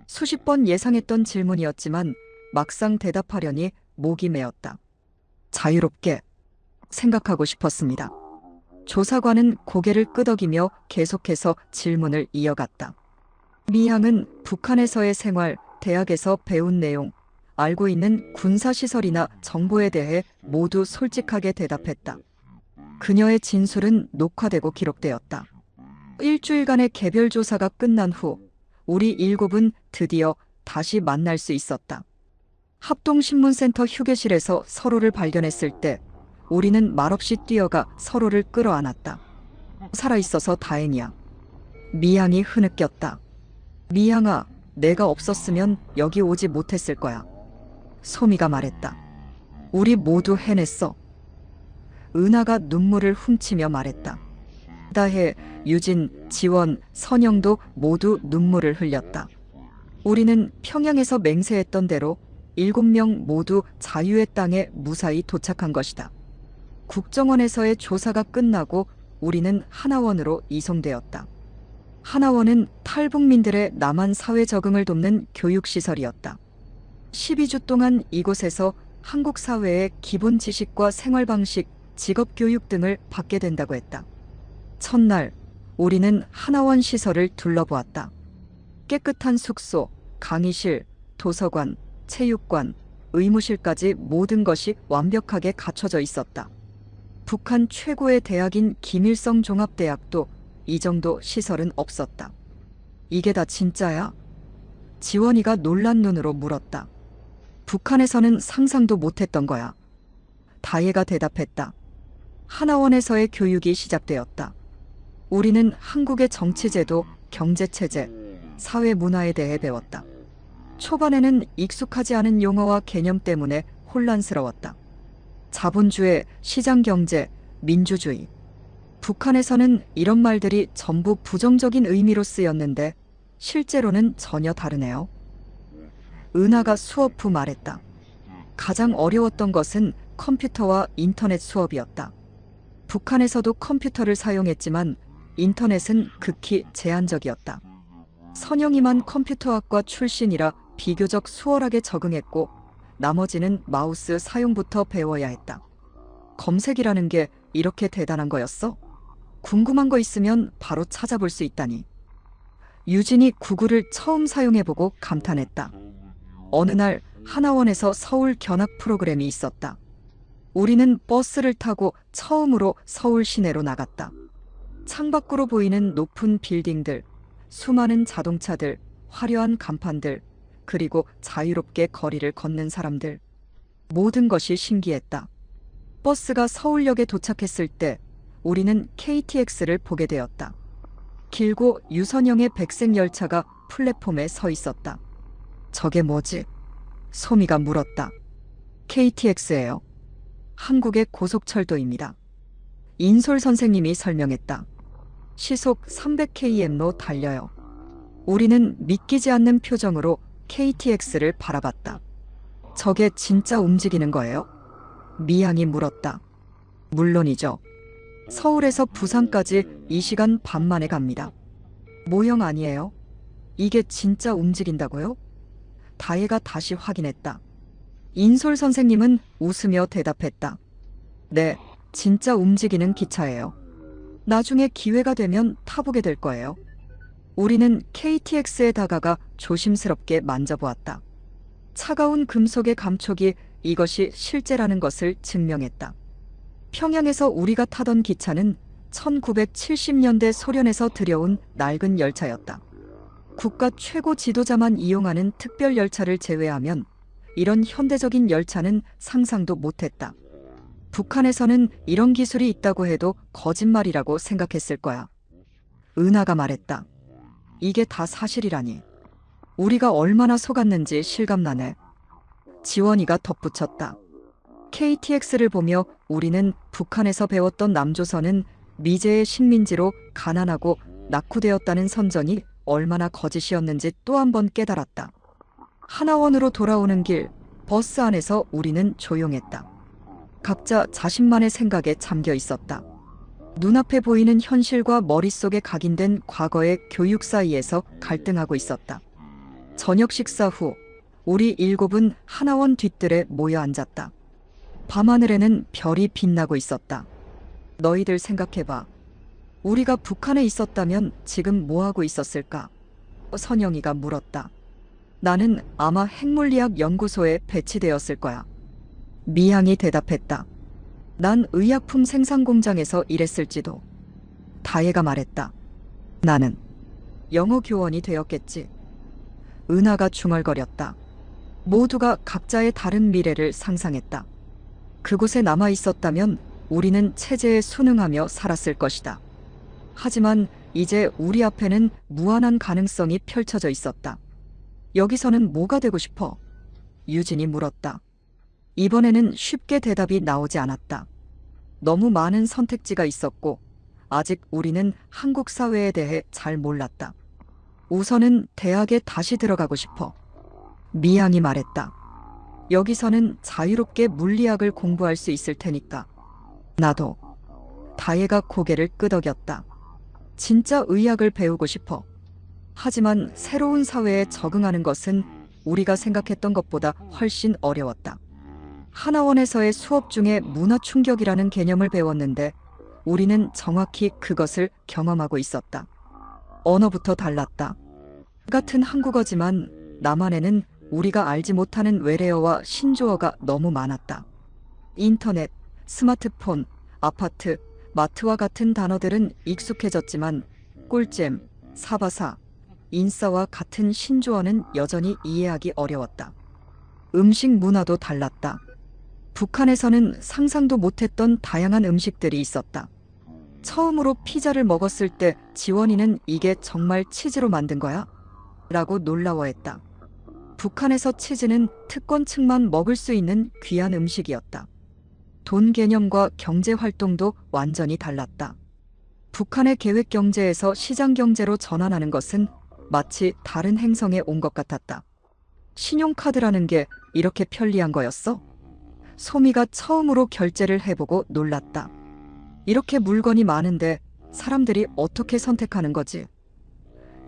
수십 번 예상했던 질문이었지만 막상 대답하려니 목이 메었다. 자유롭게 생각하고 싶었습니다. 조사관은 고개를 끄덕이며 계속해서 질문을 이어갔다. 미향은 북한에서의 생활, 대학에서 배운 내용, 알고 있는 군사시설이나 정보에 대해 모두 솔직하게 대답했다. 그녀의 진술은 녹화되고 기록되었다. 일주일간의 개별 조사가 끝난 후 우리 7은 드디어 다시 만날 수 있었다. 합동신문센터 휴게실에서 서로를 발견했을 때 우리는 말없이 뛰어가 서로를 끌어안았다. 살아있어서 다행이야. 미향이 흐느꼈다. 미향아, 내가 없었으면 여기 오지 못했을 거야. 소미가 말했다. 우리 모두 해냈어. 은하가 눈물을 훔치며 말했다. 다혜, 유진, 지원, 선영도 모두 눈물을 흘렸다. 우리는 평양에서 맹세했던 대로 7명 모두 자유의 땅에 무사히 도착한 것이다. 국정원에서의 조사가 끝나고 우리는 하나원으로 이송되었다. 하나원은 탈북민들의 남한 사회 적응을 돕는 교육시설이었다. 12주 동안 이곳에서 한국 사회의 기본 지식과 생활 방식, 직업 교육 등을 받게 된다고 했다. 첫날, 우리는 하나원 시설을 둘러보았다. 깨끗한 숙소, 강의실, 도서관, 체육관, 의무실까지 모든 것이 완벽하게 갖춰져 있었다. 북한 최고의 대학인 김일성 종합대학도 이 정도 시설은 없었다. 이게 다 진짜야? 지원이가 놀란 눈으로 물었다. 북한에서는 상상도 못했던 거야. 다혜가 대답했다. 하나원에서의 교육이 시작되었다. 우리는 한국의 정치제도, 경제체제, 사회 문화에 대해 배웠다. 초반에는 익숙하지 않은 용어와 개념 때문에 혼란스러웠다. 자본주의, 시장경제, 민주주의. 북한에서는 이런 말들이 전부 부정적인 의미로 쓰였는데 실제로는 전혀 다르네요. 은하가 수업 후 말했다. 가장 어려웠던 것은 컴퓨터와 인터넷 수업이었다. 북한에서도 컴퓨터를 사용했지만 인터넷은 극히 제한적이었다. 선영이만 컴퓨터학과 출신이라 비교적 수월하게 적응했고 나머지는 마우스 사용부터 배워야 했다. 검색이라는 게 이렇게 대단한 거였어? 궁금한 거 있으면 바로 찾아볼 수 있다니. 유진이 구글을 처음 사용해보고 감탄했다. 어느 날 하나원에서 서울 견학 프로그램이 있었다. 우리는 버스를 타고 처음으로 서울 시내로 나갔다. 창밖으로 보이는 높은 빌딩들, 수많은 자동차들, 화려한 간판들, 그리고 자유롭게 거리를 걷는 사람들. 모든 것이 신기했다. 버스가 서울역에 도착했을 때 우리는 KTX를 보게 되었다. 길고 유선형의 백색 열차가 플랫폼에 서 있었다. 저게 뭐지? 소미가 물었다. KTX예요. 한국의 고속철도입니다. 인솔 선생님이 설명했다. 시속 300km로 달려요. 우리는 믿기지 않는 표정으로 KTX를 바라봤다. 저게 진짜 움직이는 거예요? 미양이 물었다. 물론이죠. 서울에서 부산까지 2시간 반 만에 갑니다. 모형 아니에요? 이게 진짜 움직인다고요? 다혜가 다시 확인했다. 인솔 선생님은 웃으며 대답했다. 네, 진짜 움직이는 기차예요. 나중에 기회가 되면 타보게 될 거예요. 우리는 KTX에 다가가 조심스럽게 만져보았다. 차가운 금속의 감촉이 이것이 실제라는 것을 증명했다. 평양에서 우리가 타던 기차는 1970년대 소련에서 들여온 낡은 열차였다. 국가 최고 지도자만 이용하는 특별 열차를 제외하면 이런 현대적인 열차는 상상도 못했다. 북한에서는 이런 기술이 있다고 해도 거짓말이라고 생각했을 거야. 은하가 말했다. 이게 다 사실이라니. 우리가 얼마나 속았는지 실감나네. 지원이가 덧붙였다. KTX를 보며 우리는 북한에서 배웠던 남조선은 미제의 식민지로 가난하고 낙후되었다는 선전이 얼마나 거짓이었는지 또 한 번 깨달았다. 하나원으로 돌아오는 길, 버스 안에서 우리는 조용했다. 각자 자신만의 생각에 잠겨 있었다. 눈앞에 보이는 현실과 머릿속에 각인된 과거의 교육 사이에서 갈등하고 있었다. 저녁 식사 후 우리 일곱은 하나원 뒤뜰에 모여 앉았다. 밤하늘에는 별이 빛나고 있었다. 너희들 생각해봐. 우리가 북한에 있었다면 지금 뭐하고 있었을까? 선영이가 물었다. 나는 아마 핵물리학 연구소에 배치되었을 거야. 미향이 대답했다. 난 의약품 생산 공장에서 일했을지도. 다혜가 말했다. 나는 영어 교원이 되었겠지. 은하가 중얼거렸다. 모두가 각자의 다른 미래를 상상했다. 그곳에 남아 있었다면 우리는 체제에 순응하며 살았을 것이다. 하지만 이제 우리 앞에는 무한한 가능성이 펼쳐져 있었다. 여기서는 뭐가 되고 싶어? 유진이 물었다. 이번에는 쉽게 대답이 나오지 않았다. 너무 많은 선택지가 있었고 아직 우리는 한국 사회에 대해 잘 몰랐다. 우선은 대학에 다시 들어가고 싶어. 미양이 말했다. 여기서는 자유롭게 물리학을 공부할 수 있을 테니까. 나도. 다혜가 고개를 끄덕였다. 진짜 의학을 배우고 싶어. 하지만 새로운 사회에 적응하는 것은 우리가 생각했던 것보다 훨씬 어려웠다. 하나원에서의 수업 중에 문화 충격이라는 개념을 배웠는데 우리는 정확히 그것을 경험하고 있었다. 언어부터 달랐다. 같은 한국어지만 나만에는 우리가 알지 못하는 외래어와 신조어가 너무 많았다. 인터넷, 스마트폰, 아파트, 마트와 같은 단어들은 익숙해졌지만 꿀잼, 사바사, 인싸와 같은 신조어는 여전히 이해하기 어려웠다. 음식 문화도 달랐다. 북한에서는 상상도 못했던 다양한 음식들이 있었다. 처음으로 피자를 먹었을 때 지원이는 이게 정말 치즈로 만든 거야? 라고 놀라워했다. 북한에서 치즈는 특권층만 먹을 수 있는 귀한 음식이었다. 돈 개념과 경제 활동도 완전히 달랐다. 북한의 계획 경제에서 시장 경제로 전환하는 것은 마치 다른 행성에 온 것 같았다. 신용카드라는 게 이렇게 편리한 거였어? 소미가 처음으로 결제를 해보고 놀랐다. 이렇게 물건이 많은데 사람들이 어떻게 선택하는 거지?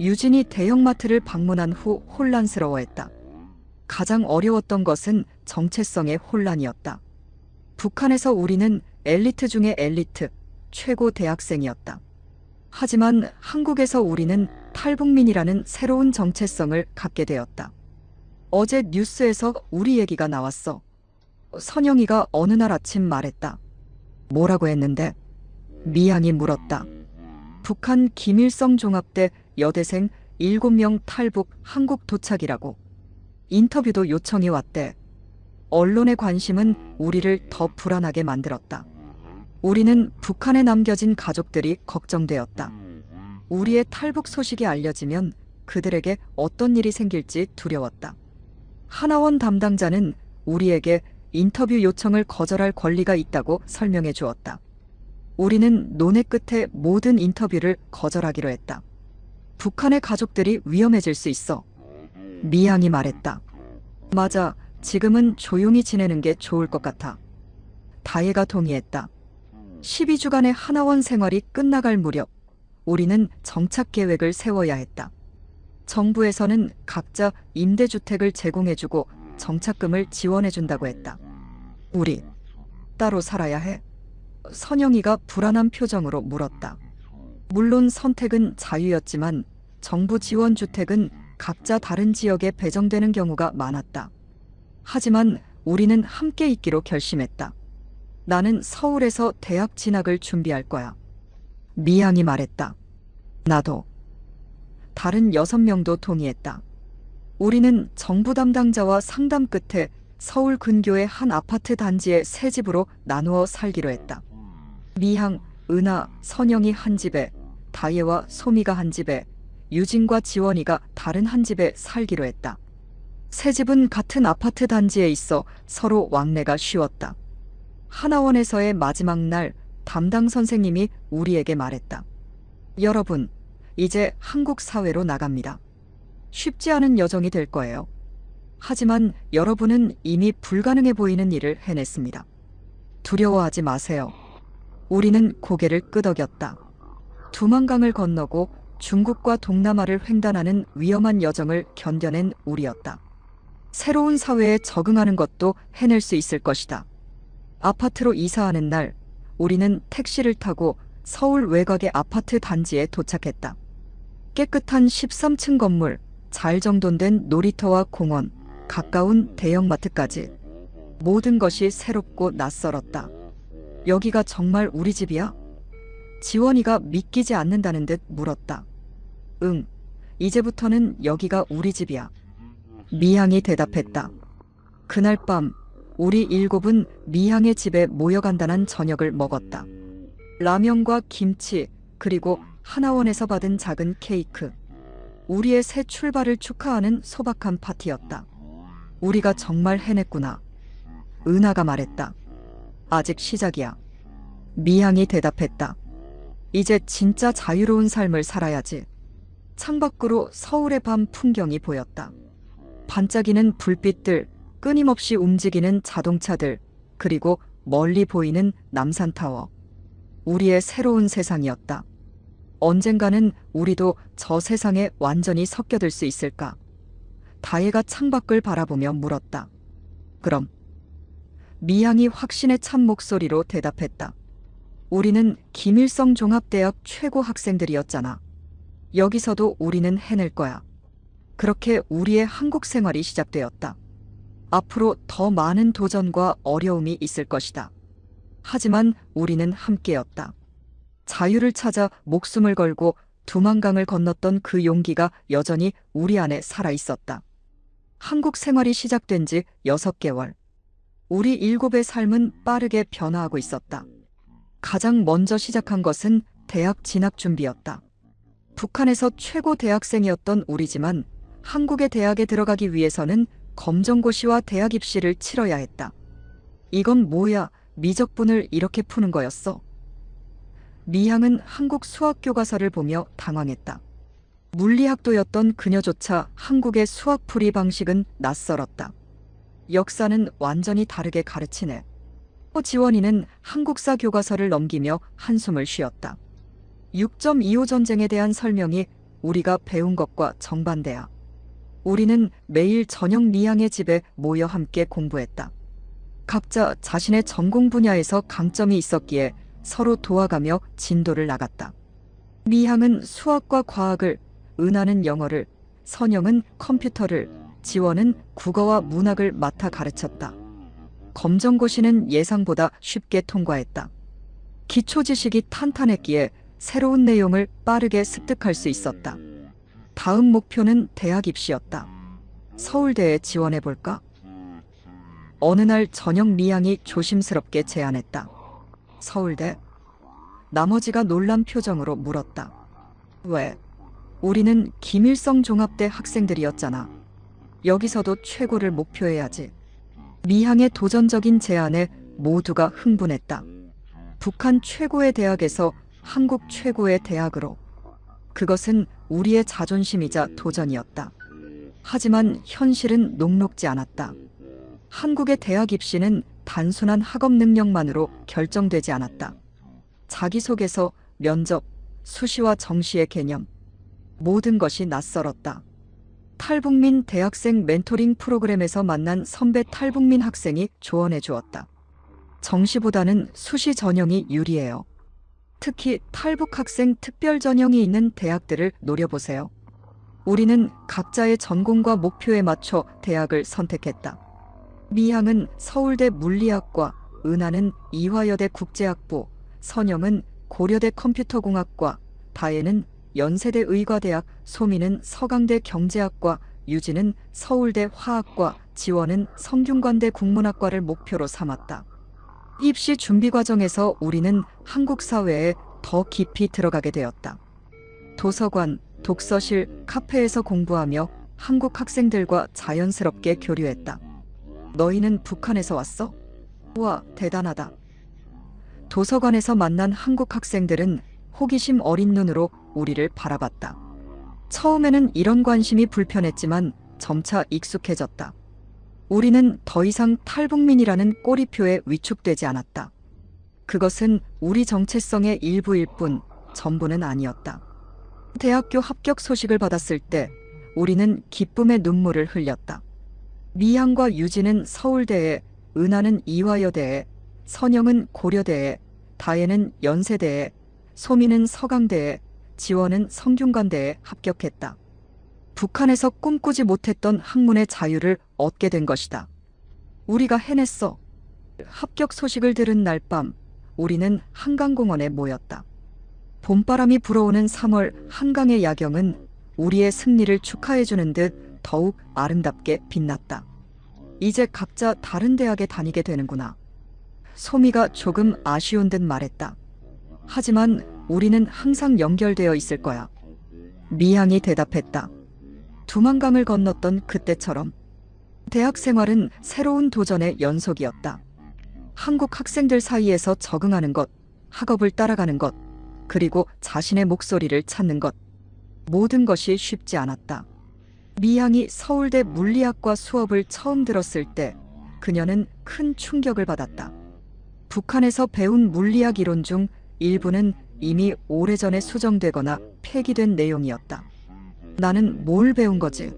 유진이 대형마트를 방문한 후 혼란스러워했다. 가장 어려웠던 것은 정체성의 혼란이었다. 북한에서 우리는 엘리트 중의 엘리트, 최고 대학생이었다. 하지만 한국에서 우리는 탈북민이라는 새로운 정체성을 갖게 되었다. 어제 뉴스에서 우리 얘기가 나왔어. 선영이가 어느 날 아침 말했다. 뭐라고 했는데? 미향이 물었다. 북한 김일성 종합대 여대생 7명 탈북 한국 도착이라고. 인터뷰도 요청이 왔대. 언론의 관심은 우리를 더 불안하게 만들었다. 우리는 북한에 남겨진 가족들이 걱정되었다. 우리의 탈북 소식이 알려지면 그들에게 어떤 일이 생길지 두려웠다. 하나원 담당자는 우리에게 인터뷰 요청을 거절할 권리가 있다고 설명해 주었다. 우리는 논의 끝에 모든 인터뷰를 거절하기로 했다. 북한의 가족들이 위험해질 수 있어. 미향이 말했다. 맞아, 지금은 조용히 지내는 게 좋을 것 같아. 다혜가 동의했다. 12주간의 하나원 생활이 끝나갈 무렵 우리는 정착 계획을 세워야 했다. 정부에서는 각자 임대주택을 제공해주고 정착금을 지원해준다고 했다. 우리 따로 살아야 해? 선영이가 불안한 표정으로 물었다. 물론 선택은 자유였지만 정부 지원 주택은 각자 다른 지역에 배정되는 경우가 많았다. 하지만 우리는 함께 있기로 결심했다. 나는 서울에서 대학 진학을 준비할 거야. 미향이 말했다. 나도. 다른 6명도 동의했다. 우리는 정부 담당자와 상담 끝에 서울 근교의 한 아파트 단지의 새 집으로 나누어 살기로 했다. 미향, 은하, 선영이 한 집에, 다혜와 소미가 한 집에, 유진과 지원이가 다른 한 집에 살기로 했다. 새 집은 같은 아파트 단지에 있어 서로 왕래가 쉬웠다. 하나원에서의 마지막 날 담당 선생님이 우리에게 말했다. 여러분, 이제 한국 사회로 나갑니다. 쉽지 않은 여정이 될 거예요. 하지만 여러분은 이미 불가능해 보이는 일을 해냈습니다. 두려워하지 마세요. 우리는 고개를 끄덕였다. 두만강을 건너고 중국과 동남아를 횡단하는 위험한 여정을 견뎌낸 우리였다. 새로운 사회에 적응하는 것도 해낼 수 있을 것이다. 아파트로 이사하는 날, 우리는 택시를 타고 서울 외곽의 아파트 단지에 도착했다. 깨끗한 13층 건물, 잘 정돈된 놀이터와 공원, 가까운 대형마트까지 모든 것이 새롭고 낯설었다. 여기가 정말 우리 집이야? 지원이가 믿기지 않는다는 듯 물었다. 응, 이제부터는 여기가 우리 집이야. 미향이 대답했다. 그날 밤 우리 7은 미향의 집에 모여간단한 저녁을 먹었다. 라면과 김치, 그리고 하나원에서 받은 작은 케이크. 우리의 새 출발을 축하하는 소박한 파티였다. 우리가 정말 해냈구나. 은하가 말했다. 아직 시작이야. 미향이 대답했다. 이제 진짜 자유로운 삶을 살아야지. 창밖으로 서울의 밤 풍경이 보였다. 반짝이는 불빛들, 끊임없이 움직이는 자동차들, 그리고 멀리 보이는 남산타워. 우리의 새로운 세상이었다. 언젠가는 우리도 저 세상에 완전히 섞여들 수 있을까? 다혜가 창밖을 바라보며 물었다. 그럼. 미향이 확신에 찬 목소리로 대답했다. 우리는 김일성 종합대학 최고 학생들이었잖아. 여기서도 우리는 해낼 거야. 그렇게 우리의 한국 생활이 시작되었다. 앞으로 더 많은 도전과 어려움이 있을 것이다. 하지만 우리는 함께였다. 자유를 찾아 목숨을 걸고 두만강을 건넜던 그 용기가 여전히 우리 안에 살아 있었다. 한국 생활이 시작된 지 6개월. 우리 일곱의 삶은 빠르게 변화하고 있었다. 가장 먼저 시작한 것은 대학 진학 준비였다. 북한에서 최고 대학생이었던 우리지만 한국의 대학에 들어가기 위해서는 검정고시와 대학 입시를 치러야 했다. 이건 뭐야, 미적분을 이렇게 푸는 거였어. 미향은 한국 수학 교과서를 보며 당황했다. 물리학도였던 그녀조차 한국의 수학풀이 방식은 낯설었다. 역사는 완전히 다르게 가르치네. 지원이는 한국사 교과서를 넘기며 한숨을 쉬었다. 6.25 전쟁에 대한 설명이 우리가 배운 것과 정반대야. 우리는 매일 저녁 미향의 집에 모여 함께 공부했다. 각자 자신의 전공 분야에서 강점이 있었기에 서로 도와가며 진도를 나갔다. 미향은 수학과 과학을, 은하는 영어를, 선영은 컴퓨터를, 지원은 국어와 문학을 맡아 가르쳤다. 검정고시는 예상보다 쉽게 통과했다. 기초 지식이 탄탄했기에 새로운 내용을 빠르게 습득할 수 있었다. 다음 목표는 대학 입시였다. 서울대에 지원해볼까? 어느 날 저녁 미향이 조심스럽게 제안했다. 서울대? 나머지가 놀란 표정으로 물었다. 왜? 우리는 김일성 종합대 학생들이었잖아. 여기서도 최고를 목표해야지. 미향의 도전적인 제안에 모두가 흥분했다. 북한 최고의 대학에서 한국 최고의 대학으로. 그것은 우리의 자존심이자 도전이었다. 하지만 현실은 녹록지 않았다. 한국의 대학 입시는 단순한 학업 능력만으로 결정되지 않았다. 자기소개서, 면접, 수시와 정시의 개념, 모든 것이 낯설었다. 탈북민 대학생 멘토링 프로그램에서 만난 선배 탈북민 학생이 조언해 주었다. 정시보다는 수시 전형이 유리해요. 특히 탈북 학생 특별 전형이 있는 대학들을 노려보세요. 우리는 각자의 전공과 목표에 맞춰 대학을 선택했다. 미향은 서울대 물리학과, 은하는 이화여대 국제학부, 선영은 고려대 컴퓨터공학과, 다혜는 연세대 의과대학, 소미는 서강대 경제학과, 유진은 서울대 화학과, 지원은 성균관대 국문학과를 목표로 삼았다. 입시 준비 과정에서 우리는 한국 사회에 더 깊이 들어가게 되었다. 도서관, 독서실, 카페에서 공부하며 한국 학생들과 자연스럽게 교류했다. 너희는 북한에서 왔어? 우와, 대단하다. 도서관에서 만난 한국 학생들은 호기심 어린 눈으로 우리를 바라봤다. 처음에는 이런 관심이 불편했지만 점차 익숙해졌다. 우리는 더 이상 탈북민이라는 꼬리표에 위축되지 않았다. 그것은 우리 정체성의 일부일 뿐 전부는 아니었다. 대학교 합격 소식을 받았을 때 우리는 기쁨의 눈물을 흘렸다. 미향과 유진은 서울대에, 은하는 이화여대에, 선영은 고려대에, 다혜는 연세대에, 소미는 서강대에, 지원은 성균관대에 합격했다. 북한에서 꿈꾸지 못했던 학문의 자유를 얻게 된 것이다. 우리가 해냈어. 합격 소식을 들은 날 밤, 우리는 한강공원에 모였다. 봄바람이 불어오는 3월 한강의 야경은 우리의 승리를 축하해주는 듯 더욱 아름답게 빛났다. 이제 각자 다른 대학에 다니게 되는구나. 소미가 조금 아쉬운 듯 말했다. 하지만 우리는 항상 연결되어 있을 거야. 미향이 대답했다. 두만강을 건넜던 그때처럼. 대학 생활은 새로운 도전의 연속이었다. 한국 학생들 사이에서 적응하는 것, 학업을 따라가는 것, 그리고 자신의 목소리를 찾는 것. 모든 것이 쉽지 않았다. 미향이 서울대 물리학과 수업을 처음 들었을 때 그녀는 큰 충격을 받았다. 북한에서 배운 물리학 이론 중 일부는 이미 오래전에 수정되거나 폐기된 내용이었다. 나는 뭘 배운 거지?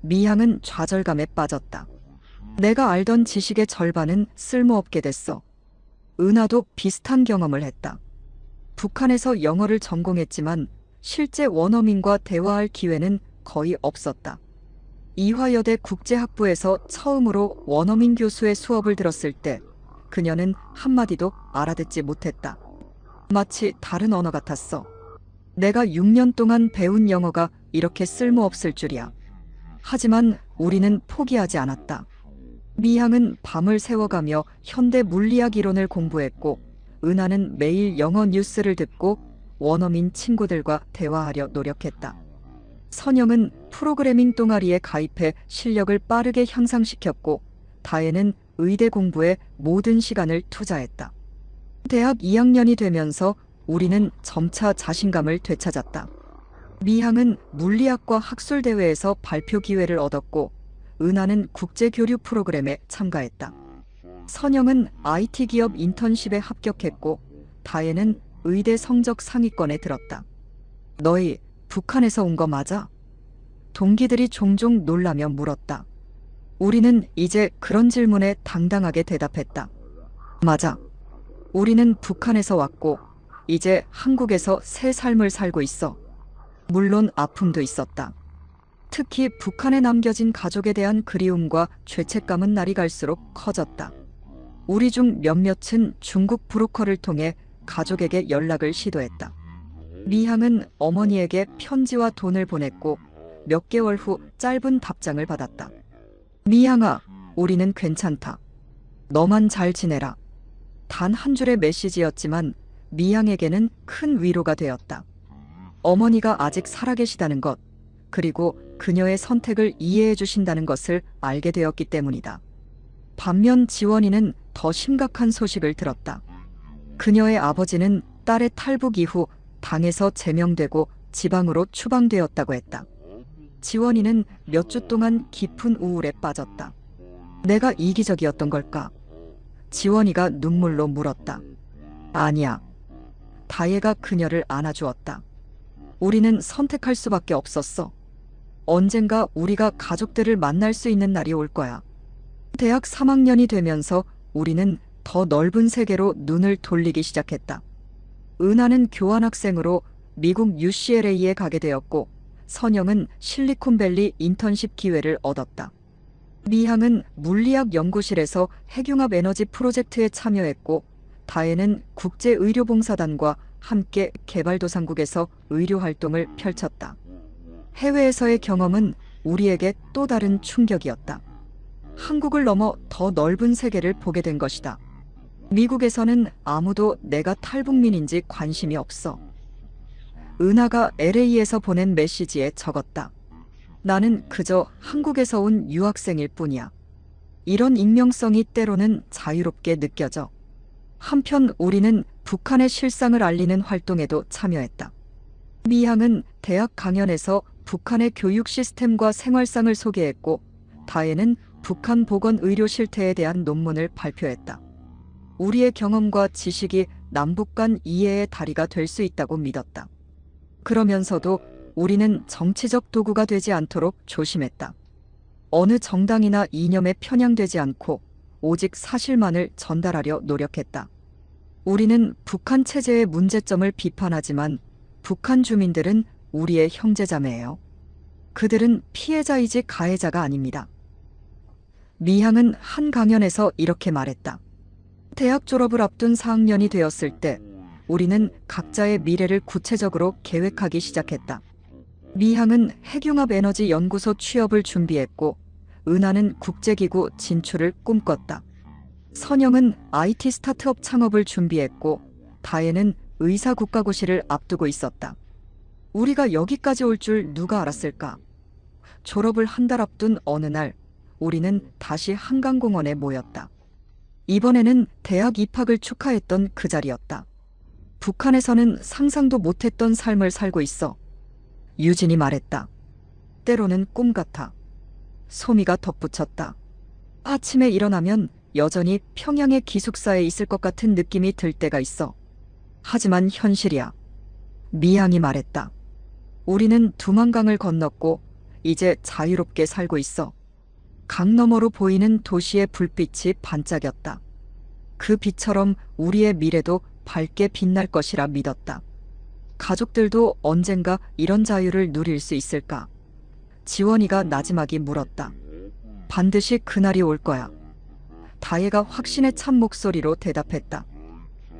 미향은 좌절감에 빠졌다. 내가 알던 지식의 절반은 쓸모없게 됐어. 은하도 비슷한 경험을 했다. 북한에서 영어를 전공했지만 실제 원어민과 대화할 기회는 거의 없었다. 이화여대 국제학부에서 처음으로 원어민 교수의 수업을 들었을 때 그녀는 한마디도 알아듣지 못했다. 마치 다른 언어 같았어. 내가 6년 동안 배운 영어가 이렇게 쓸모없을 줄이야. 하지만 우리는 포기하지 않았다. 미향은 밤을 새워가며 현대 물리학 이론을 공부했고, 은하는 매일 영어 뉴스를 듣고 원어민 친구들과 대화하려 노력했다. 선영은 프로그래밍 동아리에 가입해 실력을 빠르게 향상시켰고, 다혜는 의대 공부에 모든 시간을 투자했다. 대학 2학년이 되면서 우리는 점차 자신감을 되찾았다. 미향은 물리학과 학술대회에서 발표 기회를 얻었고, 은하는 국제교류 프로그램에 참가했다. 선영은 IT 기업 인턴십에 합격했고, 다혜는 의대 성적 상위권에 들었다. 너희 북한에서 온 거 맞아? 동기들이 종종 놀라며 물었다. 우리는 이제 그런 질문에 당당하게 대답했다. 맞아. 우리는 북한에서 왔고, 이제 한국에서 새 삶을 살고 있어. 물론 아픔도 있었다. 특히 북한에 남겨진 가족에 대한 그리움과 죄책감은 날이 갈수록 커졌다. 우리 중 몇몇은 중국 브로커를 통해 가족에게 연락을 시도했다. 미향은 어머니에게 편지와 돈을 보냈고 몇 개월 후 짧은 답장을 받았다. 미향아, 우리는 괜찮다. 너만 잘 지내라. 단 한 줄의 메시지였지만 미향에게는 큰 위로가 되었다. 어머니가 아직 살아계시다는 것, 그리고 그녀의 선택을 이해해 주신다는 것을 알게 되었기 때문이다. 반면 지원이는 더 심각한 소식을 들었다. 그녀의 아버지는 딸의 탈북 이후 당에서 제명되고 지방으로 추방되었다고 했다. 지원이는 몇 주 동안 깊은 우울에 빠졌다. 내가 이기적이었던 걸까? 지원이가 눈물로 물었다. 아니야. 다혜가 그녀를 안아주었다. 우리는 선택할 수밖에 없었어. 언젠가 우리가 가족들을 만날 수 있는 날이 올 거야. 대학 3학년이 되면서 우리는 더 넓은 세계로 눈을 돌리기 시작했다. 은하는 교환학생으로 미국 UCLA에 가게 되었고, 선영은 실리콘밸리 인턴십 기회를 얻었다. 미향은 물리학 연구실에서 핵융합 에너지 프로젝트에 참여했고, 다혜는 국제의료봉사단과 함께 개발도상국에서 의료 활동을 펼쳤다. 해외에서의 경험은 우리에게 또 다른 충격이었다. 한국을 넘어 더 넓은 세계를 보게 된 것이다. 미국에서는 아무도 내가 탈북민인지 관심이 없어. 은하가 LA에서 보낸 메시지에 적었다. 나는 그저 한국에서 온 유학생일 뿐이야. 이런 익명성이 때로는 자유롭게 느껴져. 한편 우리는 북한의 실상을 알리는 활동에도 참여했다. 미향은 대학 강연에서 북한의 교육 시스템과 생활상을 소개했고, 다혜는 북한 보건 의료 실태에 대한 논문을 발표했다. 우리의 경험과 지식이 남북 간 이해의 다리가 될 수 있다고 믿었다. 그러면서도 우리는 정치적 도구가 되지 않도록 조심했다. 어느 정당이나 이념에 편향되지 않고 오직 사실만을 전달하려 노력했다. 우리는 북한 체제의 문제점을 비판하지만 북한 주민들은 우리의 형제자매예요. 그들은 피해자이지 가해자가 아닙니다. 미향은 한 강연에서 이렇게 말했다. 대학 졸업을 앞둔 4학년이 되었을 때 우리는 각자의 미래를 구체적으로 계획하기 시작했다. 미향은 핵융합 에너지 연구소 취업을 준비했고, 은하는 국제기구 진출을 꿈꿨다. 선영은 IT 스타트업 창업을 준비했고, 다혜는 의사국가고시를 앞두고 있었다. 우리가 여기까지 올 줄 누가 알았을까? 졸업을 한 달 앞둔 어느 날, 우리는 다시 한강공원에 모였다. 이번에는 대학 입학을 축하했던 그 자리였다. 북한에서는 상상도 못했던 삶을 살고 있어. 유진이 말했다. 때로는 꿈 같아. 소미가 덧붙였다. 아침에 일어나면 여전히 평양의 기숙사에 있을 것 같은 느낌이 들 때가 있어. 하지만 현실이야. 미향이 말했다. 우리는 두만강을 건넜고 이제 자유롭게 살고 있어. 강 너머로 보이는 도시의 불빛이 반짝였다. 그 빛처럼 우리의 미래도 밝게 빛날 것이라 믿었다. 가족들도 언젠가 이런 자유를 누릴 수 있을까? 지원이가 나지막이 물었다. 반드시 그날이 올 거야. 다혜가 확신에 찬 목소리로 대답했다.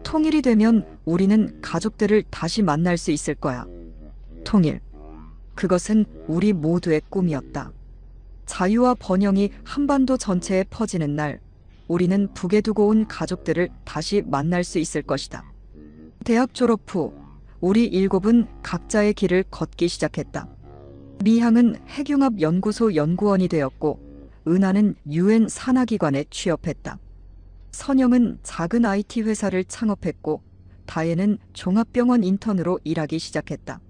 통일이 되면 우리는 가족들을 다시 만날 수 있을 거야. 통일. 그것은 우리 모두의 꿈이었다. 자유와 번영이 한반도 전체에 퍼지는 날, 우리는 북에 두고 온 가족들을 다시 만날 수 있을 것이다. 대학 졸업 후 우리 일곱은 각자의 길을 걷기 시작했다. 미향은 핵융합연구소 연구원이 되었고, 은하는 UN 산하기관에 취업했다. 선영은 작은 IT 회사를 창업했고, 다혜는 종합병원 인턴으로 일하기 시작했다.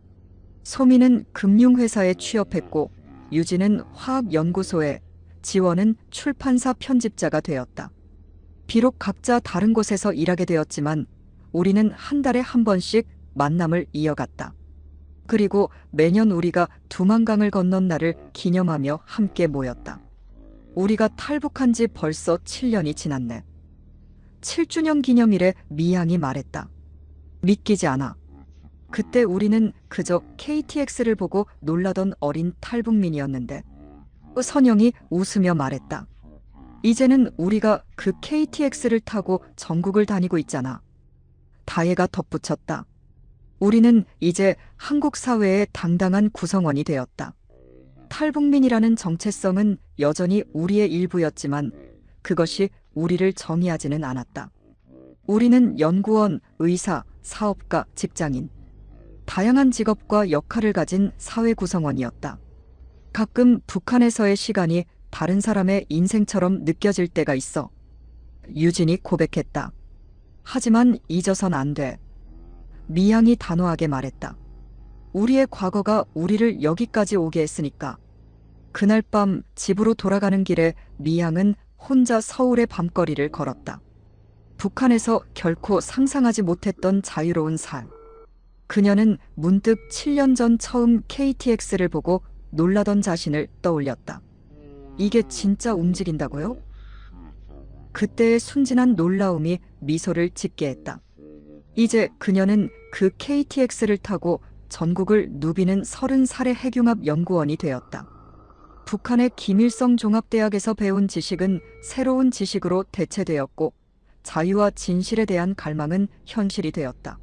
소미는 금융회사에 취업했고, 유진은 화학연구소에, 지원은 출판사 편집자가 되었다. 비록 각자 다른 곳에서 일하게 되었지만 우리는 한 달에 한 번씩 만남을 이어갔다. 그리고 매년 우리가 두만강을 건넌 날을 기념하며 함께 모였다. 우리가 탈북한 지 벌써 7년이 지났네. 7주년 기념일에 미향이 말했다. 믿기지 않아. 그때 우리는 그저 KTX를 보고 놀라던 어린 탈북민이었는데. 선영이 웃으며 말했다. 이제는 우리가 그 KTX를 타고 전국을 다니고 있잖아. 다혜가 덧붙였다. 우리는 이제 한국 사회의 당당한 구성원이 되었다. 탈북민이라는 정체성은 여전히 우리의 일부였지만 그것이 우리를 정의하지는 않았다. 우리는 연구원, 의사, 사업가, 직장인, 다양한 직업과 역할을 가진 사회 구성원이었다. 가끔 북한에서의 시간이 다른 사람의 인생처럼 느껴질 때가 있어. 유진이 고백했다. 하지만 잊어선 안 돼. 미향이 단호하게 말했다. 우리의 과거가 우리를 여기까지 오게 했으니까. 그날 밤 집으로 돌아가는 길에 미향은 혼자 서울의 밤거리를 걸었다. 북한에서 결코 상상하지 못했던 자유로운 삶. 그녀는 문득 7년 전 처음 KTX를 보고 놀라던 자신을 떠올렸다. 이게 진짜 움직인다고요? 그때의 순진한 놀라움이 미소를 짓게 했다. 이제 그녀는 그 KTX를 타고 전국을 누비는 30살의 핵융합 연구원이 되었다. 북한의 김일성 종합대학에서 배운 지식은 새로운 지식으로 대체되었고 자유와 진실에 대한 갈망은 현실이 되었다.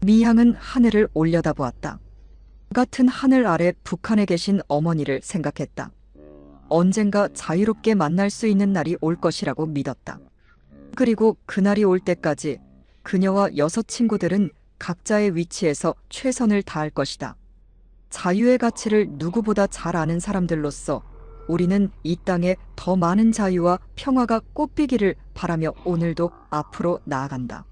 미향은 하늘을 올려다보았다. 같은 하늘 아래 북한에 계신 어머니를 생각했다. 언젠가 자유롭게 만날 수 있는 날이 올 것이라고 믿었다. 그리고 그날이 올 때까지 그녀와 6 친구들은 각자의 위치에서 최선을 다할 것이다. 자유의 가치를 누구보다 잘 아는 사람들로서 우리는 이 땅에 더 많은 자유와 평화가 꽃피기를 바라며 오늘도 앞으로 나아간다.